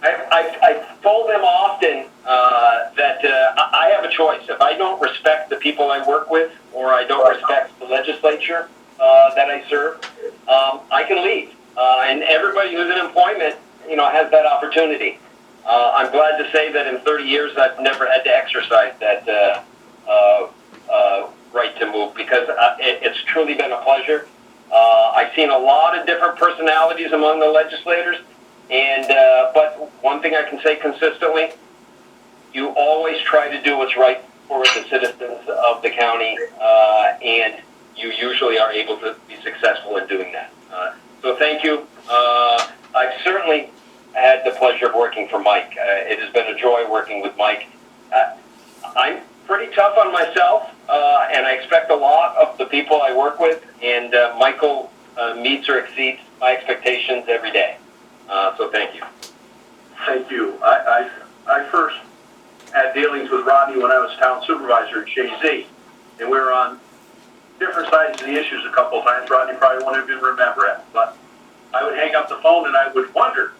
S12: I told them often that I have a choice. If I don't respect the people I work with, or I don't respect the legislature that I serve, I can leave. And everybody who's in employment, has that opportunity. I'm glad to say that in 30 years, I've never had to exercise that right to move, because it's truly been a pleasure. I've seen a lot of different personalities among the legislators, and but one thing I can say consistently, you always try to do what's right for the citizens of the county, and you usually are able to be successful in doing that. So thank you. I've certainly had the pleasure of working for Mike. It has been a joy working with Mike. I'm pretty tough on myself, and I expect a lot of the people I work with, and Michael meets or exceeds my expectations every day. So thank you.
S1: Thank you. I first had dealings with Rodney when I was town supervisor at Jay-Z, and we were on different sides of the issues a couple of times. Rodney probably won't even remember it, but I would hang up the phone and I would wonder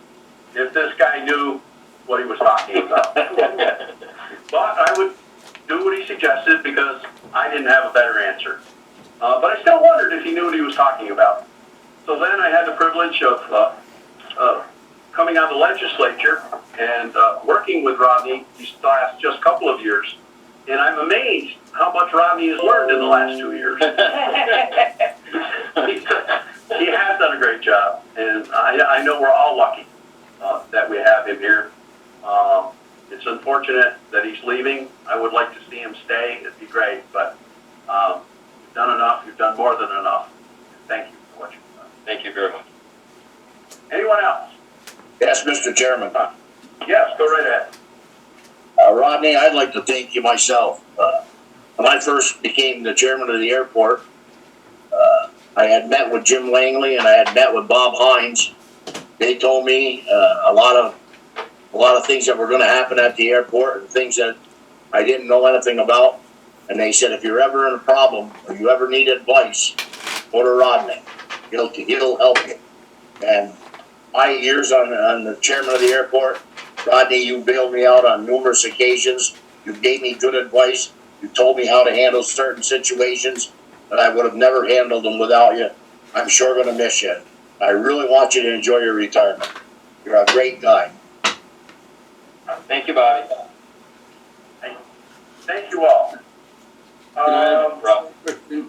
S1: if this guy knew what he was talking about. But I would do what he suggested because I didn't have a better answer. But I still wondered if he knew what he was talking about. So then I had the privilege of coming on the legislature and working with Rodney these last just couple of years. And I'm amazed how much Rodney has learned in the last 2 years. He has done a great job, and I know we're all lucky that we have him here. It's unfortunate that he's leaving. I would like to see him stay. It'd be great, but you've done enough. You've done more than enough. Thank you for what you've done.
S12: Thank you very much.
S1: Anyone else?
S10: Yes, Mr. Chairman.
S1: Yes, go right ahead.
S10: Rodney, I'd like to thank you myself. When I first became the chairman of the airport, I had met with Jim Langley and I had met with Bob Hines. They told me a lot of things that were going to happen at the airport and things that I didn't know anything about. And they said, if you're ever in a problem or you ever need advice, go to Rodney. He'll help you. And my years on the chairman of the airport, Rodney, you bailed me out on numerous occasions. You gave me good advice. You told me how to handle certain situations, but I would have never handled them without you. I'm sure going to miss you. I really want you to enjoy your retirement. You're a great guy.
S12: Thank you, Bobby.
S1: Thank you all.
S12: Rob.
S1: Who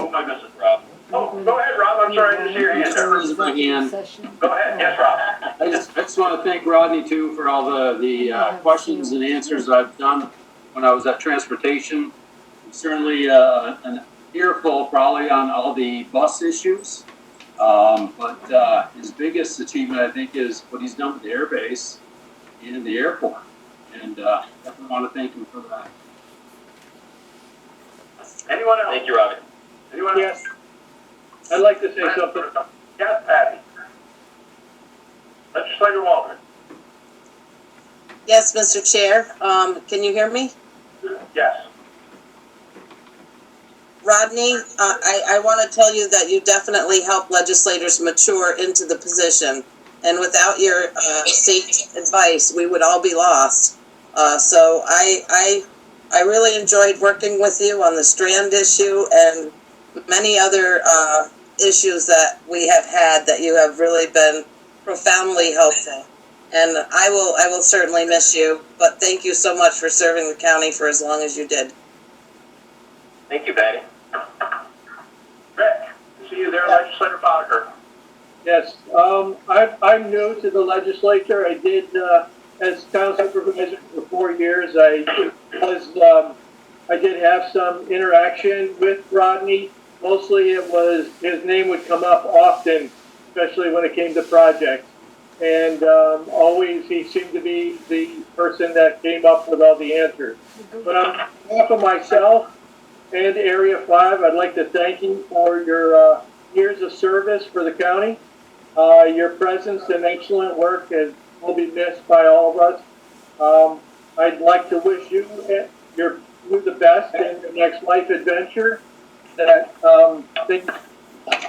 S1: am I missing?
S12: Rob.
S1: Oh, go ahead, Rob. I'm sorry, I didn't see your hand there.
S7: Raise my hand.
S1: Go ahead. Yes, Rob.
S7: I just want to thank Rodney too for all the questions and answers I've done when I was at transportation. Certainly an earful probably on all the bus issues. But his biggest achievement, I think, is what he's done with the airbase and the airport. And definitely want to thank him for that.
S1: Anyone else?
S12: Thank you, Robbie.
S1: Anyone else?
S6: Yes. I'd like to say something.
S1: Yes, Patty. Legislator Waldron.
S8: Yes, Mr. Chair, can you hear me?
S1: Yes.
S8: Rodney, I want to tell you that you definitely help legislators mature into the position. And without your sage advice, we would all be lost. So I really enjoyed working with you on the Strand issue and many other issues that we have had that you have really been profoundly helpful. And I will certainly miss you, but thank you so much for serving the county for as long as you did.
S12: Thank you, Patty.
S1: Rick, see you there, Legislator Boddicker.
S6: Yes, I'm new to the legislature. I did, as town supervisor for 4 years, I did have some interaction with Rodney. Mostly it was, his name would come up often, especially when it came to projects. And always he seemed to be the person that came up with all the answers. But on behalf of myself and Area 5, I'd like to thank you for your years of service for the county. Your presence and excellent work will be missed by all of us. I'd like to wish you the best in your next life adventure, that things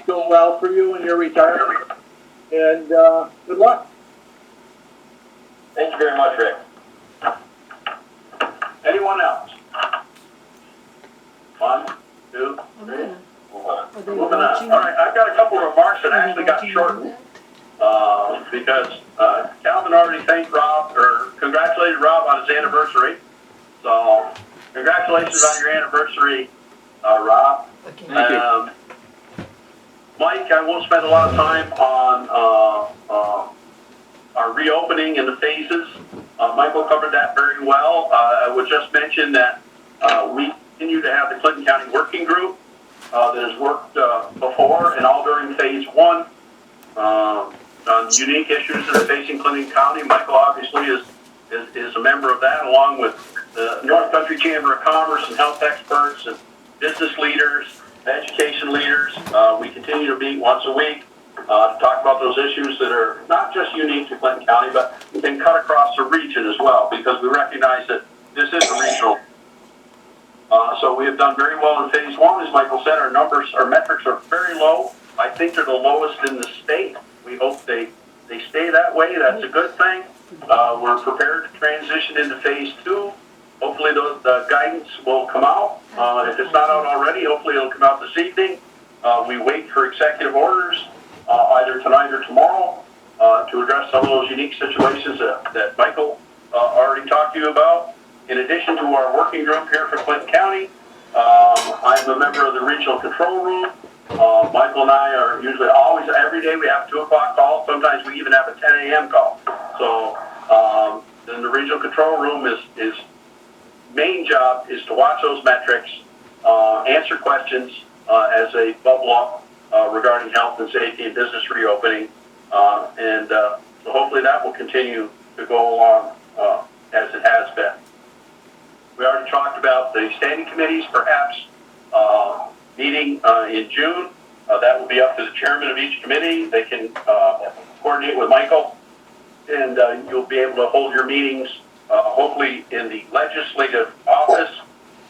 S6: go well for you in your retirement, and good luck.
S12: Thank you very much, Rick.
S1: Anyone else? 1, 2, 3. Moving on. All right, I've got a couple of remarks that actually got shortened because Calvin already thanked Rob, or congratulated Rob on his anniversary. So congratulations on your anniversary, Rob.
S7: Thank you.
S1: Mike, I won't spend a lot of time on our reopening and the phases. Michael covered that very well. I would just mention that we continue to have the Clinton County Working Group that has worked before and all during phase 1 on unique issues that are facing Clinton County. Michael obviously is a member of that, along with the North Country Chamber of Commerce and health experts and business leaders education leaders. We continue to meet once a week to talk about those issues that are not just unique to Clinton County, but can cut across the region as well, because we recognize that this is a regional. So we have done very well in phase one. As Michael said, our metrics are very low. I think they're the lowest in the state. We hope they stay that way. That's a good thing. We're prepared to transition into phase two. Hopefully the guidance will come out. If it's not out already, hopefully it'll come out this evening. We wait for executive orders either tonight or tomorrow to address some of those unique situations that Michael already talked to you about. In addition to our working group here for Clinton County, I'm a member of the regional control room. Michael and I are usually always, every day we have a 2 o'clock call. Sometimes we even have a 10 a.m. call. So then the regional control room is main job is to watch those metrics, answer questions as they bubble up regarding health and safety and business reopening. So hopefully that will continue to go along as it has been. We already talked about the standing committees, perhaps meeting in June. That will be up to the chairman of each committee. They can coordinate with Michael, and you'll be able to hold your meetings hopefully in the legislative office.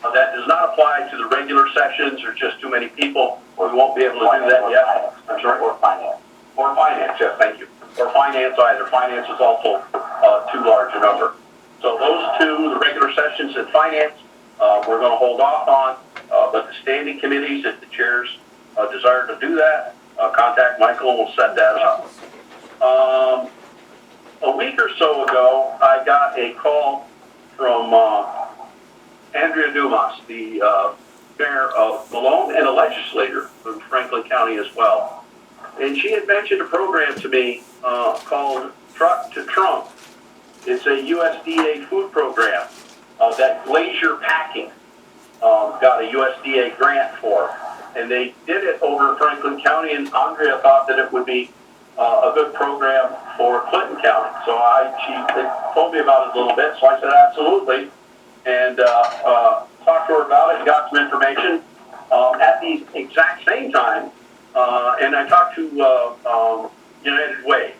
S1: That does not apply to the regular sessions. There's just too many people, or we won't be able to do that yet. I'm sorry? Or finance. Or finance, yes, thank you. Or finance either. Finance is also too large a number. So those two, the regular sessions and finance, we're going to hold off on. But the standing committees, if the chairs desire to do that, contact Michael and we'll set that up. A week or so ago, I got a call from Andrea Dumas, the mayor of Malone and a legislator from Franklin County as well. And she had mentioned a program to me called Truck to Trunk. It's a USDA food program that Glacier Packing got a USDA grant for. And they did it over in Franklin County, and Andrea thought that it would be a good program for Clinton County. So she told me about it a little bit, so I said absolutely, and talked to her about it and got some information. At the exact same time, and I talked to United Way,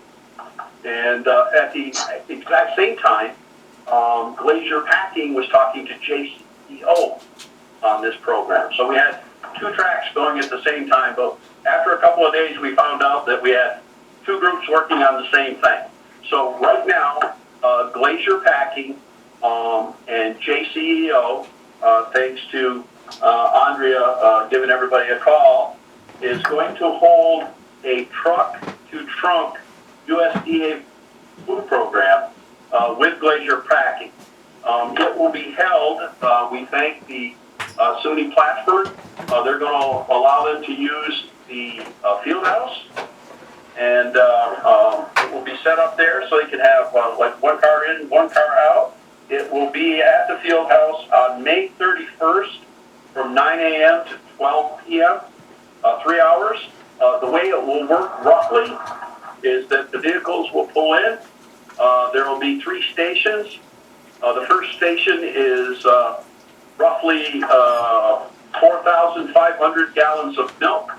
S1: and at the exact same time, Glacier Packing was talking to JCEO on this program. So we had two tracks going at the same time, but after a couple of days we found out that we had two groups working on the same thing. So right now, Glacier Packing and JCEO, thanks to Andrea giving everybody a call, is going to hold a truck-to-trunk USDA food program with Glacier Packing. It will be held, we thank the SUNY Plattsburgh. They're going to allow them to use the field house, and it will be set up there so they can have like one car in, one car out. It will be at the field house on May 31st from 9 a.m. to 12 p.m., 3 hours. The way it will work roughly is that the vehicles will pull in. There will be 3 stations. The first station is roughly 4,500 gallons of milk.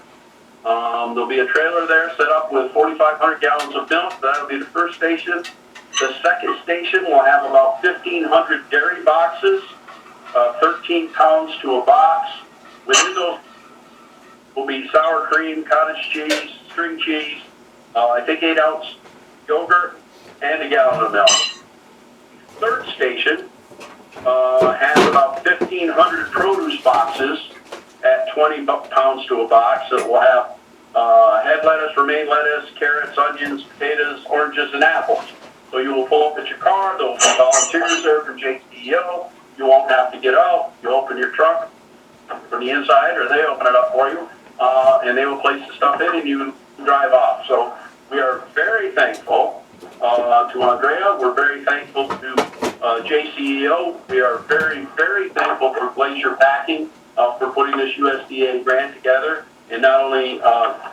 S1: There'll be a trailer there set up with 4,500 gallons of milk. That'll be the first station. The second station will have about 1,500 dairy boxes, 13 pounds to a box. Within those will be sour cream, cottage cheese, string cheese, I think 8-ounce yogurt, and a gallon of milk. Third station has about 1,500 produce boxes at 20 pounds to a box. It will have head lettuce, romaine lettuce, carrots, onions, potatoes, oranges, and apples. So you will pull up at your car. There will be volunteers there from JCEO. You won't have to get out. You open your trunk from the inside, or they open it up for you, and they will place the stuff in, and you drive off. So we are very thankful to Andrea. We're very thankful to JCEO. We are very, very thankful for Glacier Packing for putting this USDA grant together, and not only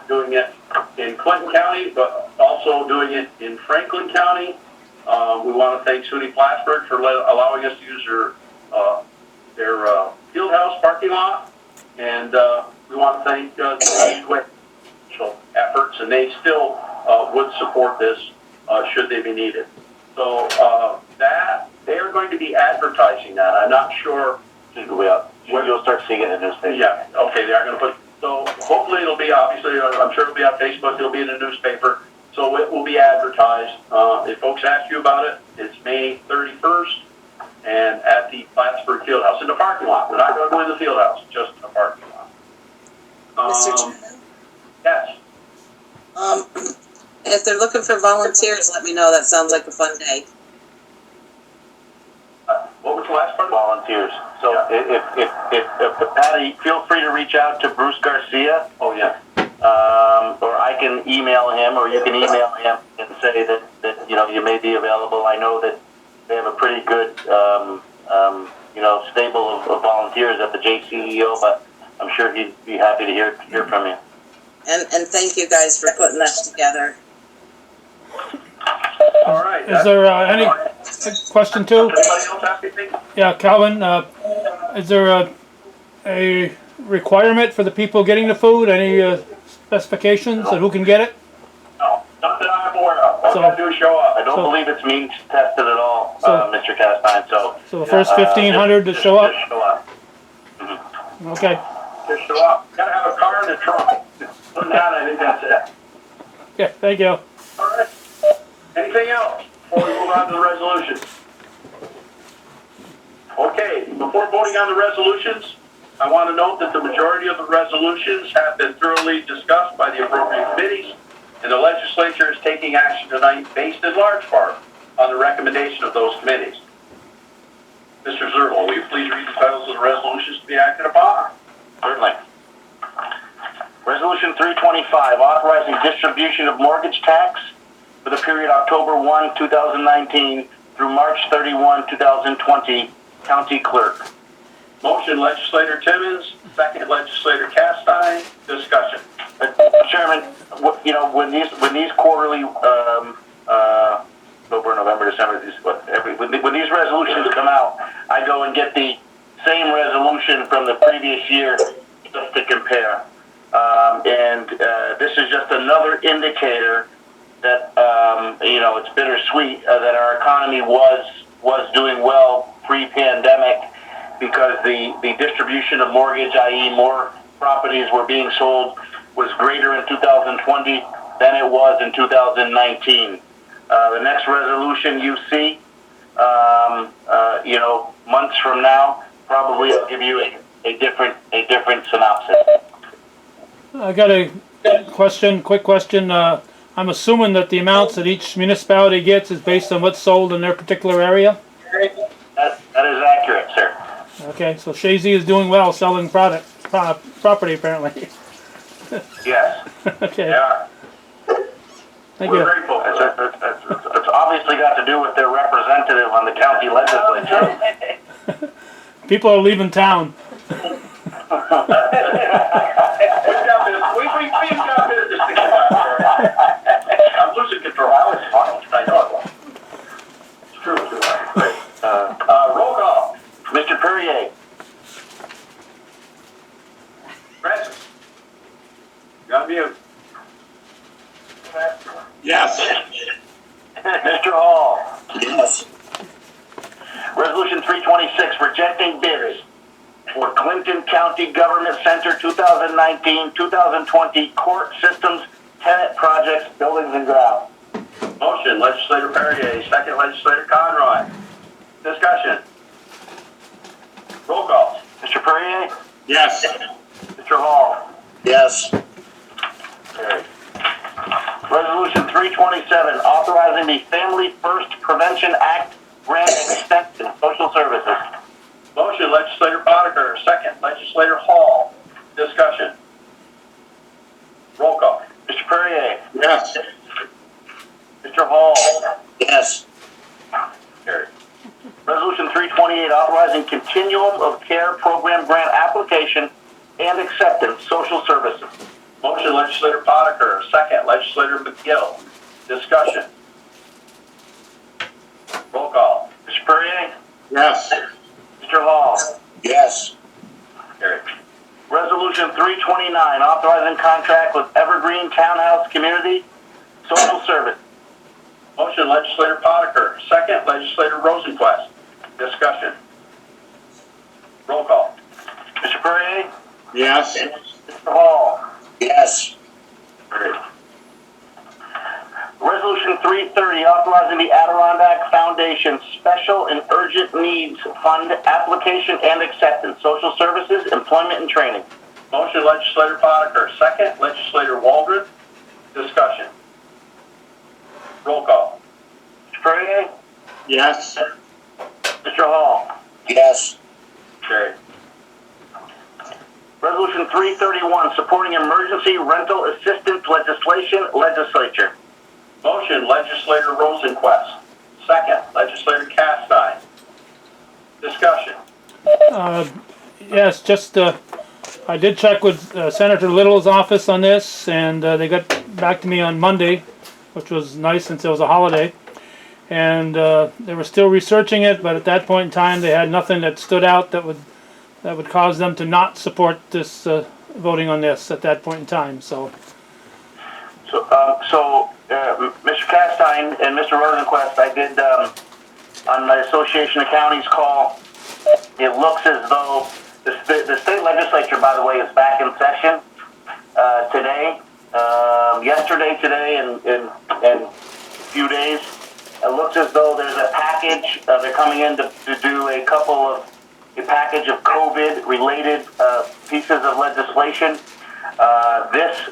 S1: doing it in Clinton County, but also doing it in Franklin County. We want to thank SUNY Plattsburgh for allowing us to use their field house parking lot, and we want to thank the legislature efforts, and they still would support this should they be needed. So that they are going to be advertising that. I'm not sure. You'll start seeing it in the newspaper. Yeah. Okay. They are going to put. So hopefully it'll be obviously. I'm sure it'll be on Facebook. It'll be in the newspaper. So it will be advertised. If folks ask you about it, it's May 31st, and at the Plattsburgh Fieldhouse in the parking lot. We're not going to go in the fieldhouse, just in the parking lot.
S8: Mr. Chairman?
S1: Yes.
S8: If they're looking for volunteers, let me know. That sounds like a fun day.
S1: What was the last part?
S2: Volunteers. So if Patty, feel free to reach out to Bruce Garcia.
S1: Oh, yeah.
S2: Or I can email him, or you can email him and say that you may be available. I know that they have a pretty good stable of volunteers at the JCEO, but I'm sure he'd be happy to hear from you.
S8: And thank you guys for putting that together.
S1: All right.
S3: Is there any question too?
S1: Anybody else have anything?
S3: Yeah, Calvin, is there a requirement for the people getting the food? Any specifications of who can get it?
S1: No, not that I'm aware of. All you gotta do is show up.
S2: I don't believe it's means tested at all, Mr. Castine.
S3: So the first 1,500 to show up?
S2: Just show up.
S3: Okay.
S1: Just show up. Gotta have a car in the trunk. Other than that, I think that's it.
S3: Okay, thank you.
S1: All right. Anything else before we move on to the resolutions? Okay, before voting on the resolutions, I want to note that the majority of the resolutions have been thoroughly discussed by the appropriate committees, and the legislature is taking action tonight based in large part on the recommendation of those committees. Mr. Zerlo, will you please read the titles of the resolutions to be acted upon?
S2: Certainly. Resolution 325, authorizing distribution of mortgage tax for the period October 1, 2019 through March 31, 2020, County Clerk.
S1: Motion, Legislator Timmons. Second, Legislator Castine. Discussion.
S2: Chairman, when these quarterly October, November, December, when these resolutions come out, I go and get the same resolution from the previous year just to compare. And this is just another indicator that it's bittersweet that our economy was doing well pre-pandemic, because the distribution of mortgage, i.e. more properties were being sold, was greater in 2020 than it was in 2019. The next resolution you see, months from now, probably will give you a different synopsis.
S3: I got a quick question. I'm assuming that the amounts that each municipality gets is based on what's sold in their particular area?
S2: That is accurate, sir.
S3: Okay, so Shazy is doing well selling property apparently.
S2: Yes.
S3: Okay.
S1: Yeah.
S3: Thank
S1: We're
S3: you.
S1: grateful.
S2: It's obviously got to do with their representative on the county legislature.
S3: People are leaving town.
S1: We've got business to get back. I'm losing control. I know it was. It's true, too. Roll call.
S2: Mr. Perrier.
S1: Francis. You're on mute.
S5: Yes.
S2: Mr. Hall.
S10: Yes.
S2: Resolution 326, rejecting bids for Clinton County Government Center 2019-2020 court systems, tenant projects, buildings and grounds.
S1: Motion, Legislator Perrier. Second, Legislator Conroy. Discussion. Roll call.
S2: Mr. Perrier.
S5: Yes.
S2: Mr. Hall.
S10: Yes.
S2: Carried. Resolution 327, authorizing the Family First Prevention Act grant extension, social services.
S1: Motion, Legislator Boddicker. Second, Legislator Hall. Discussion. Roll call.
S2: Mr. Perrier.
S5: Yes.
S2: Mr. Hall.
S10: Yes.
S2: Carried. Resolution 328, authorizing continuum of care program grant application and acceptance, social services.
S1: Motion, Legislator Boddicker. Second, Legislator McGill. Discussion. Roll call.
S2: Mr. Perrier.
S5: Yes.
S2: Mr. Hall.
S10: Yes.
S2: Carried. Resolution 329, authorizing contract with Evergreen Townhouse Community Social Service.
S1: Motion legislator Potiker, second legislator Rosenquist. Discussion. Roll call.
S2: Mr. Perrier?
S5: Yes.
S2: Mr. Hall?
S10: Yes.
S2: Great. Resolution 330, authorizing the Adirondack Foundation Special and Urgent Needs Fund application and acceptance, social services, employment, and training.
S1: Motion legislator Potiker, second legislator Waldron. Discussion. Roll call.
S2: Mr. Perrier?
S5: Yes.
S2: Mr. Hall?
S10: Yes.
S1: Carried.
S2: Resolution 331, supporting emergency rental assistance legislation, Legislature.
S1: Motion legislator Rosenquist, second legislator Castine. Discussion.
S3: Yes, just, I did check with Senator Little's office on this, and they got back to me on Monday, which was nice since it was a holiday. And they were still researching it, but at that point in time, they had nothing that stood out that would cause them to not support this, voting on this at that point in time, so.
S2: Mr. Castine and Mr. Rosenquist, I did, on my Association of Counties call, it looks as though the state legislature, by the way, is back in session today, yesterday, today, and a few days. It looks as though there's a package, they're coming in to do a package of COVID-related pieces of legislation. This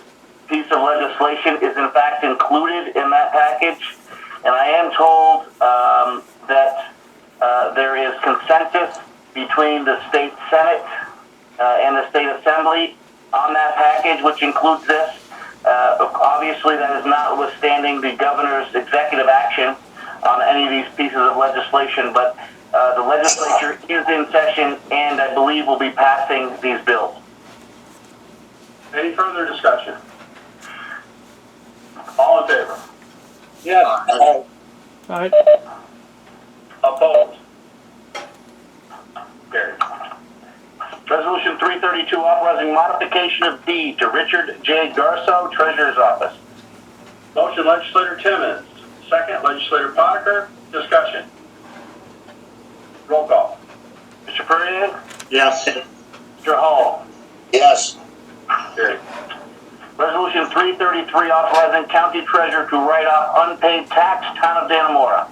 S2: piece of legislation is in fact included in that package, and I am told that there is consensus between the state Senate and the state Assembly on that package, which includes this. Obviously, that is notwithstanding the governor's executive action on any of these pieces of legislation, but the legislature is in session, and I believe will be passing these bills.
S1: Any further discussion? All in favor?
S6: Yes.
S3: All right.
S1: Opposed? Carried.
S2: Resolution 332, authorizing modification of deed to Richard J. Garso, Treasurer's Office.
S1: Motion legislator Timmons, second legislator Potiker. Discussion. Roll call.
S2: Mr. Perrier?
S5: Yes.
S2: Mr. Hall?
S10: Yes.
S1: Carried.
S2: Resolution 333, authorizing county treasurer to write off unpaid tax, town of Dannemora.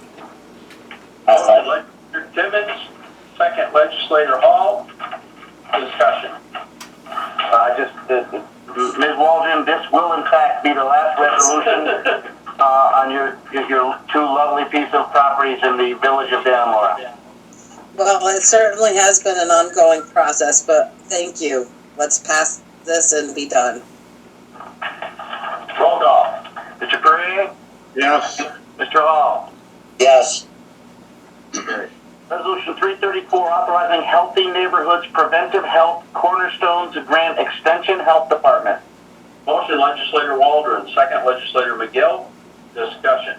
S1: Motion legislator Timmons, second legislator Hall. Discussion.
S2: Ms. Waldron, this will in fact be the last resolution on your two lovely pieces of properties in the village of Dannemora.
S8: Well, it certainly has been an ongoing process, but thank you. Let's pass this and be done.
S2: Roll call. Mr. Perrier?
S5: Yes.
S2: Mr. Hall?
S10: Yes.
S2: Resolution 334, authorizing Healthy Neighborhoods Preventive Health Cornerstones Grant Extension Health Department.
S1: Motion legislator Waldron, second legislator McGill. Discussion.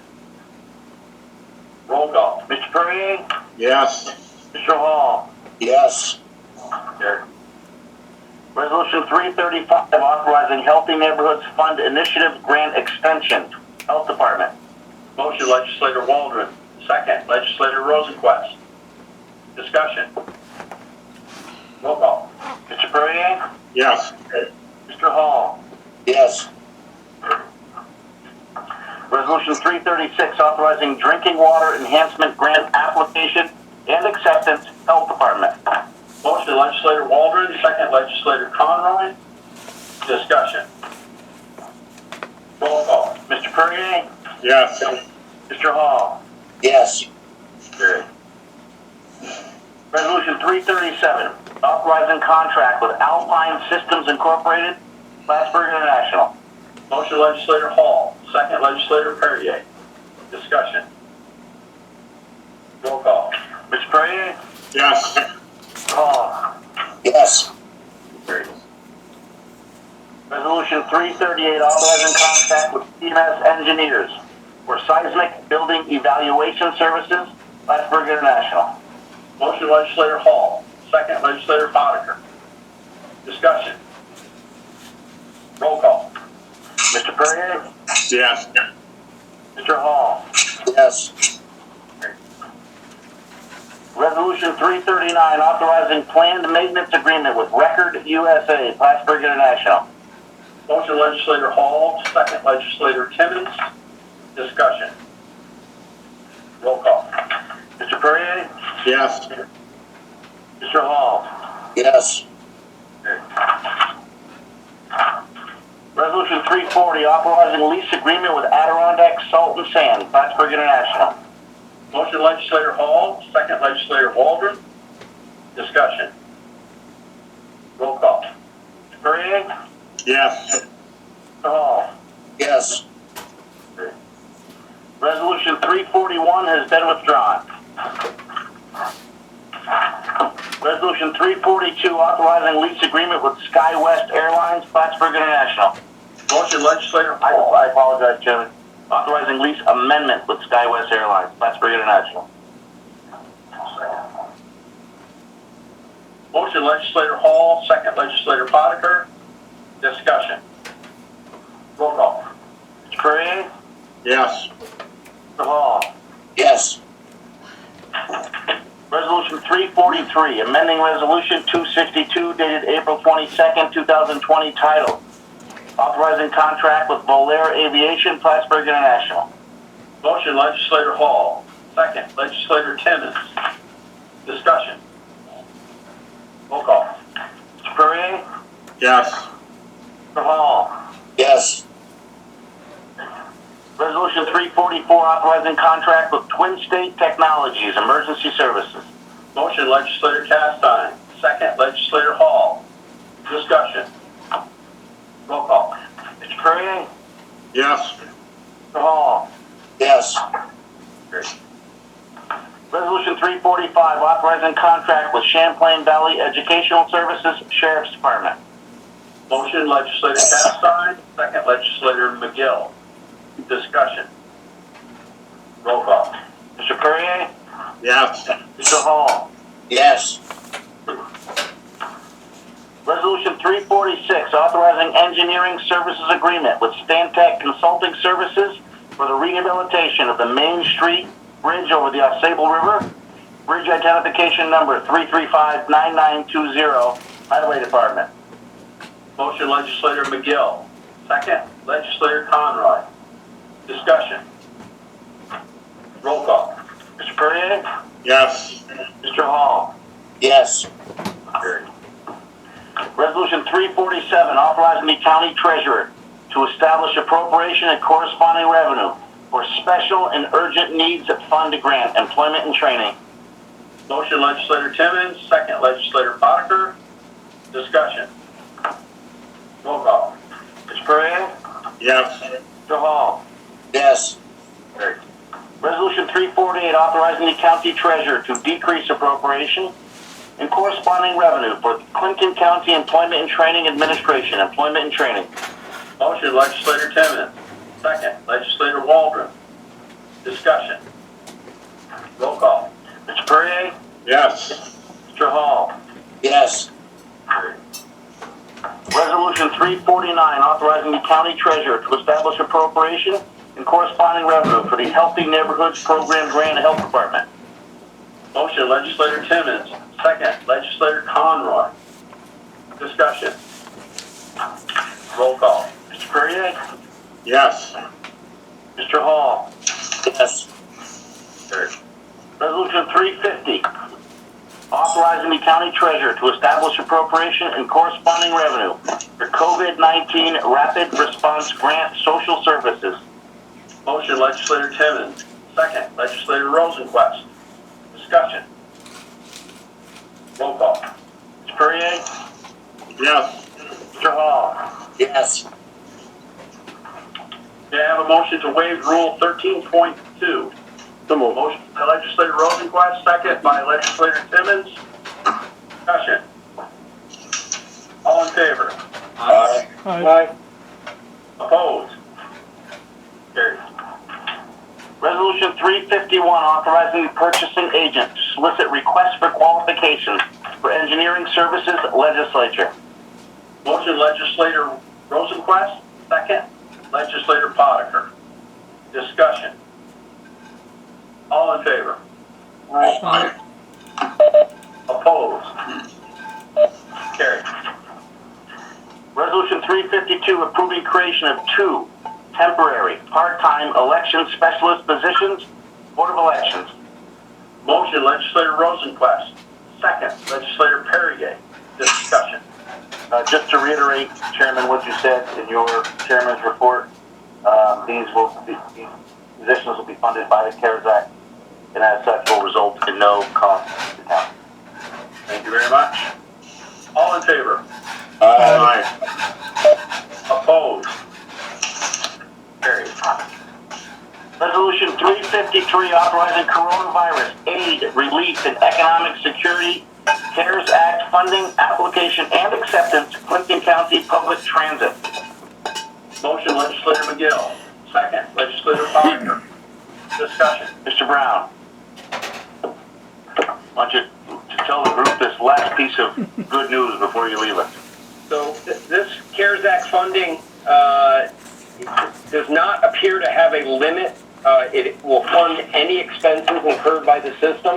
S1: Roll call.
S2: Mr. Perrier?
S5: Yes.
S2: Mr. Hall?
S10: Yes.
S1: Carried.
S2: Resolution 335, authorizing Healthy Neighborhoods Fund Initiative Grant Extension Health Department.
S1: Motion legislator Waldron, second legislator Rosenquist. Discussion. Roll call.
S2: Mr. Perrier?
S5: Yes.
S2: Mr. Hall?
S10: Yes.
S2: Resolution 336, authorizing Drinking Water Enhancement Grant Application and Acceptance Health Department.
S1: Motion legislator Waldron, second legislator Conroy. Discussion. Roll call.
S2: Mr. Perrier?
S5: Yes.
S2: Mr. Hall?
S10: Yes.
S1: Carried.
S2: Resolution 337, authorizing contract with Alpine Systems Incorporated, Plattsburgh International.
S1: Motion legislator Hall, second legislator Perrier. Discussion. Roll call.
S2: Mr. Perrier?
S5: Yes.
S2: Hall?
S10: Yes.
S1: Carried.
S2: Resolution 338, authorizing contract with CMS Engineers for seismic building evaluation services, Plattsburgh International.
S1: Motion legislator Hall, second legislator Potiker. Discussion.
S2: Roll call. Mr. Perrier?
S5: Yes.
S2: Mr. Hall?
S10: Yes.
S2: Resolution 339, authorizing planned maintenance agreement with Record USA, Plattsburgh International.
S1: Motion legislator Hall, second legislator Timmons. Discussion. Roll call.
S2: Mr. Perrier?
S5: Yes.
S2: Mr. Hall?
S10: Yes.
S2: Resolution 340, authorizing lease agreement with Adirondack Salt and Sand, Plattsburgh International.
S1: Motion legislator Hall, second legislator Waldron. Discussion. Roll call.
S2: Mr. Perrier?
S5: Yes.
S2: Mr. Hall?
S10: Yes.
S2: Resolution 341 has been withdrawn. Resolution 342, authorizing lease agreement with SkyWest Airlines, Plattsburgh International.
S1: Motion legislator
S2: I
S1: Hall.
S2: apologize, Chairman. Authorizing lease amendment with SkyWest Airlines, Plattsburgh International.
S1: Motion legislator Hall, second legislator Potiker. Discussion. Roll call.
S2: Mr. Perrier?
S5: Yes.
S2: Mr. Hall?
S10: Yes.
S2: Resolution 343, amending Resolution 262 dated April 22nd, 2020, titled Authorizing Contract with Volair Aviation, Plattsburgh International.
S1: Motion legislator Hall, second legislator Timmons. Discussion. Roll call.
S2: Mr. Perrier?
S5: Yes.
S2: Mr. Hall?
S10: Yes.
S2: Resolution 344, authorizing contract with Twin State Technologies Emergency Services.
S1: Motion legislator Castine, second legislator Hall. Discussion. Roll call.
S2: Mr. Perrier?
S5: Yes.
S2: Mr. Hall?
S10: Yes.
S2: Resolution 345, authorizing contract with Champlain Valley Educational Services Sheriff's Department.
S1: Motion legislator Castine, second legislator McGill. Discussion. Roll call.
S2: Mr. Perrier?
S5: Yes.
S2: Mr. Hall?
S10: Yes.
S2: Resolution 346, authorizing engineering services agreement with Stantec Consulting Services for the rehabilitation of the Main Street Bridge over the Ausable River, bridge identification number 3359920, Highway Department.
S1: Motion legislator McGill, second legislator Conroy. Discussion. Roll call.
S2: Mr. Perrier?
S5: Yes.
S2: Mr. Hall?
S10: Yes.
S2: Resolution 347, authorizing the county treasurer to establish appropriation and corresponding revenue for special and urgent needs fund grant, employment and training.
S1: Motion legislator Timmons, second legislator Potiker. Discussion. Roll call.
S2: Mr. Perrier?
S5: Yes.
S2: Mr. Hall?
S10: Yes.
S2: Resolution 348, authorizing the county treasurer to decrease appropriation and corresponding revenue for Clinton County Employment and Training Administration, employment and training.
S1: Motion legislator Timmons, second legislator Waldron. Discussion. Roll call.
S2: Mr. Perrier?
S5: Yes.
S2: Mr. Hall?
S10: Yes.
S2: Resolution 349, authorizing the county treasurer to establish appropriation and corresponding revenue for the Healthy Neighborhoods Program Grant Health Department.
S1: Motion legislator Timmons, second legislator Conroy. Discussion. Roll call.
S2: Mr. Perrier?
S5: Yes.
S2: Mr. Hall?
S10: Yes.
S2: Resolution 350, authorizing the county treasurer to establish appropriation and corresponding revenue for COVID-19 Rapid Response Grant Social Services.
S1: Motion legislator Timmons, second legislator Rosenquist. Discussion. Roll call.
S2: Mr. Perrier?
S5: Yes.
S2: Mr. Hall?
S10: Yes.
S1: May I have a motion to waive Rule 13.2?
S5: So moved.
S1: Motion by legislator Rosenquist, second by legislator Timmons. Discussion. All in favor?
S10: Aye.
S6: Aye.
S1: Opposed? Carried.
S2: Resolution 351, authorizing the purchasing agent to solicit requests for qualifications for engineering services, Legislature.
S1: Motion legislator Rosenquist, second. Legislator Potiker. Discussion. All in favor?
S3: Aye.
S1: Opposed? Carried.
S2: Resolution 352, approving creation of 2 temporary part-time election specialist positions, Board of Elections.
S1: Motion, Legislator Rosenquist. Second, Legislator Perrier. Discussion.
S2: Just to reiterate, Chairman, what you said in your Chairman's report, these positions will be funded by the CARES Act, and as such will result in no cost to the county.
S1: Thank you very much. All in favor?
S10: Aye.
S1: Opposed? Carried.
S2: Resolution 353, authorizing coronavirus aid, relief, and economic security, CARES Act funding, application, and acceptance, Clinton County Public Transit.
S1: Motion, Legislator McGill. Second, Legislator Potiker. Discussion.
S2: Mr. Brown, why don't you tell the group this last piece of good news before you leave us?
S12: So this CARES Act funding does not appear to have a limit. It will fund any expenses incurred by the system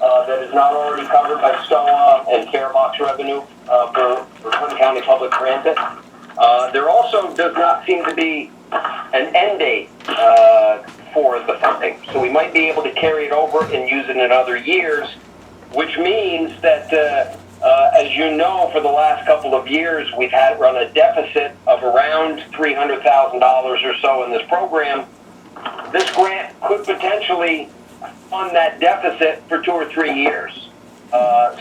S12: that is not already covered by SOA and CARE Box revenue for Clinton County Public Transit. There also does not seem to be an end date for the funding. So we might be able to carry it over and use it in other years, which means that, as you know, for the last couple of years, we've had run a deficit of around $300,000 or so in this program. This grant could potentially fund that deficit for 2 or 3 years.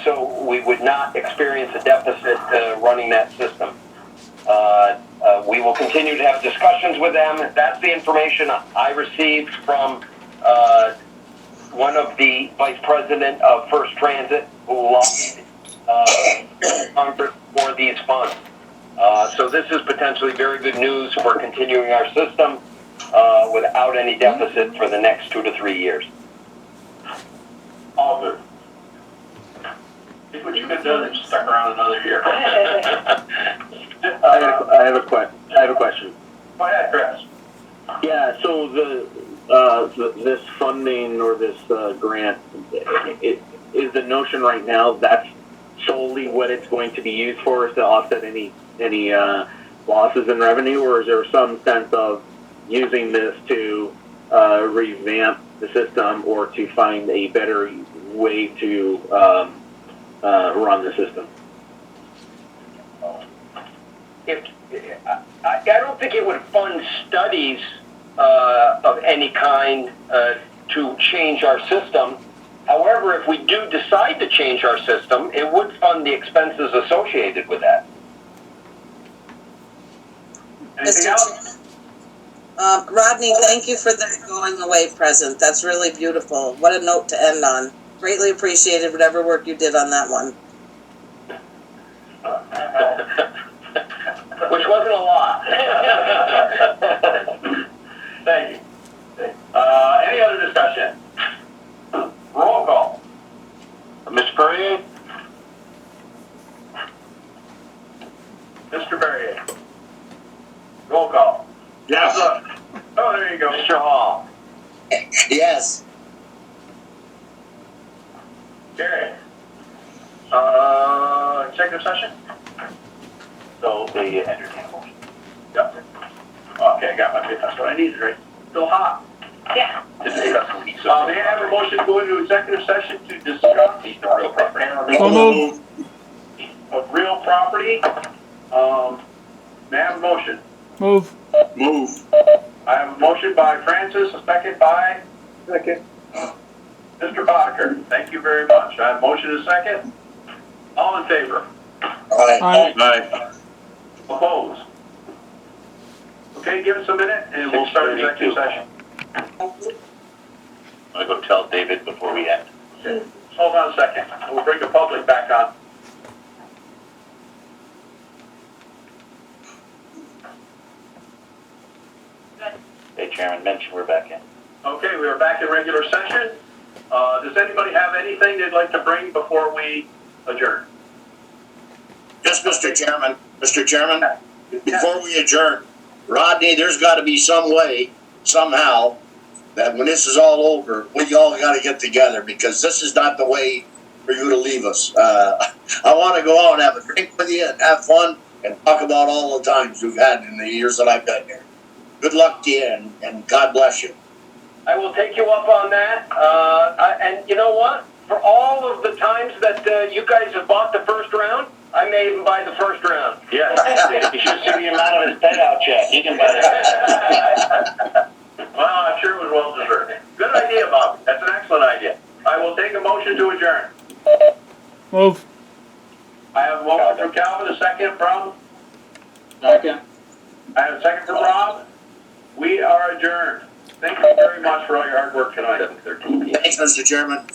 S12: So we would not experience a deficit running that system. We will continue to have discussions with them. That's the information I received from one of the vice president of First Transit who lobbied Congress for these funds. So this is potentially very good news for continuing our system without any deficit for the next 2 to 3 years.
S1: All good. See what you could do and stuck around another year.
S4: I have a question.
S1: Go ahead, Chris.
S4: Yeah, so this funding or this grant, is the notion right now that's solely what it's going to be used for, is to offset any losses in revenue, or is there some sense of using this to revamp the system or to find a better way to run the system?
S12: I don't think it would fund studies of any kind to change our system. However, if we do decide to change our system, it would fund the expenses associated with that.
S1: Anything else?
S8: Rodney, thank you for the going away present. That's really beautiful. What a note to end on. Greatly appreciated whatever work you did on that one.
S12: Which wasn't a lot.
S1: Thank you. Any other discussion? Roll call.
S2: Mr. Perrier?
S1: Mr. Perrier. Roll call.
S5: Yes.
S1: Oh, there you go.
S2: Mr. Hall?
S10: Yes.
S1: Carried. Executive session?
S2: So they entertain a motion.
S1: Yep. Okay, I got my pick. That's what I needed, right? Still hot.
S11: Yeah.
S1: May I have a motion to go into executive session to discuss
S2: real property.
S3: So moved.
S1: of real property? May I have a motion?
S3: Move.
S5: Move.
S1: I have a motion by Francis, a second by
S6: Second.
S1: Mr. Bodker. Thank you very much. I have a motion and a second. All in favor?
S10: Aye.
S3: Aye.
S5: Aye.
S1: Opposed? Okay, give us a minute and we'll start executive session.
S2: I'm gonna go tell David before we end.
S1: Okay. Hold on a second. We'll bring the public back on.
S2: Hey, Chairman, mention we're back in.
S1: Okay, we are back in regular session. Does anybody have anything they'd like to bring before we adjourn?
S10: Yes, Mr. Chairman. Mr. Chairman, before we adjourn, Rodney, there's got to be some way, somehow, that when this is all over, we all got to get together, because this is not the way for you to leave us. I want to go out and have a drink with you and have fun and talk about all the times we've had in the years that I've been here. Good luck to you, and God bless you.
S12: I will take you up on that. And you know what? For all of the times that you guys have bought the first round, I may even buy the first round.
S2: Yes, you should see the amount of his payout check. He can buy that.
S1: Well, I'm sure it was well deserved. Good idea, Bob. That's an excellent idea. I will take a motion to adjourn.
S3: Move.
S1: I have a motion from Calvin, a second from,
S7: Second.
S1: I have a second from Rob. We are adjourned. Thank you very much for all your hard work tonight.
S10: Thanks, Mr. Chairman.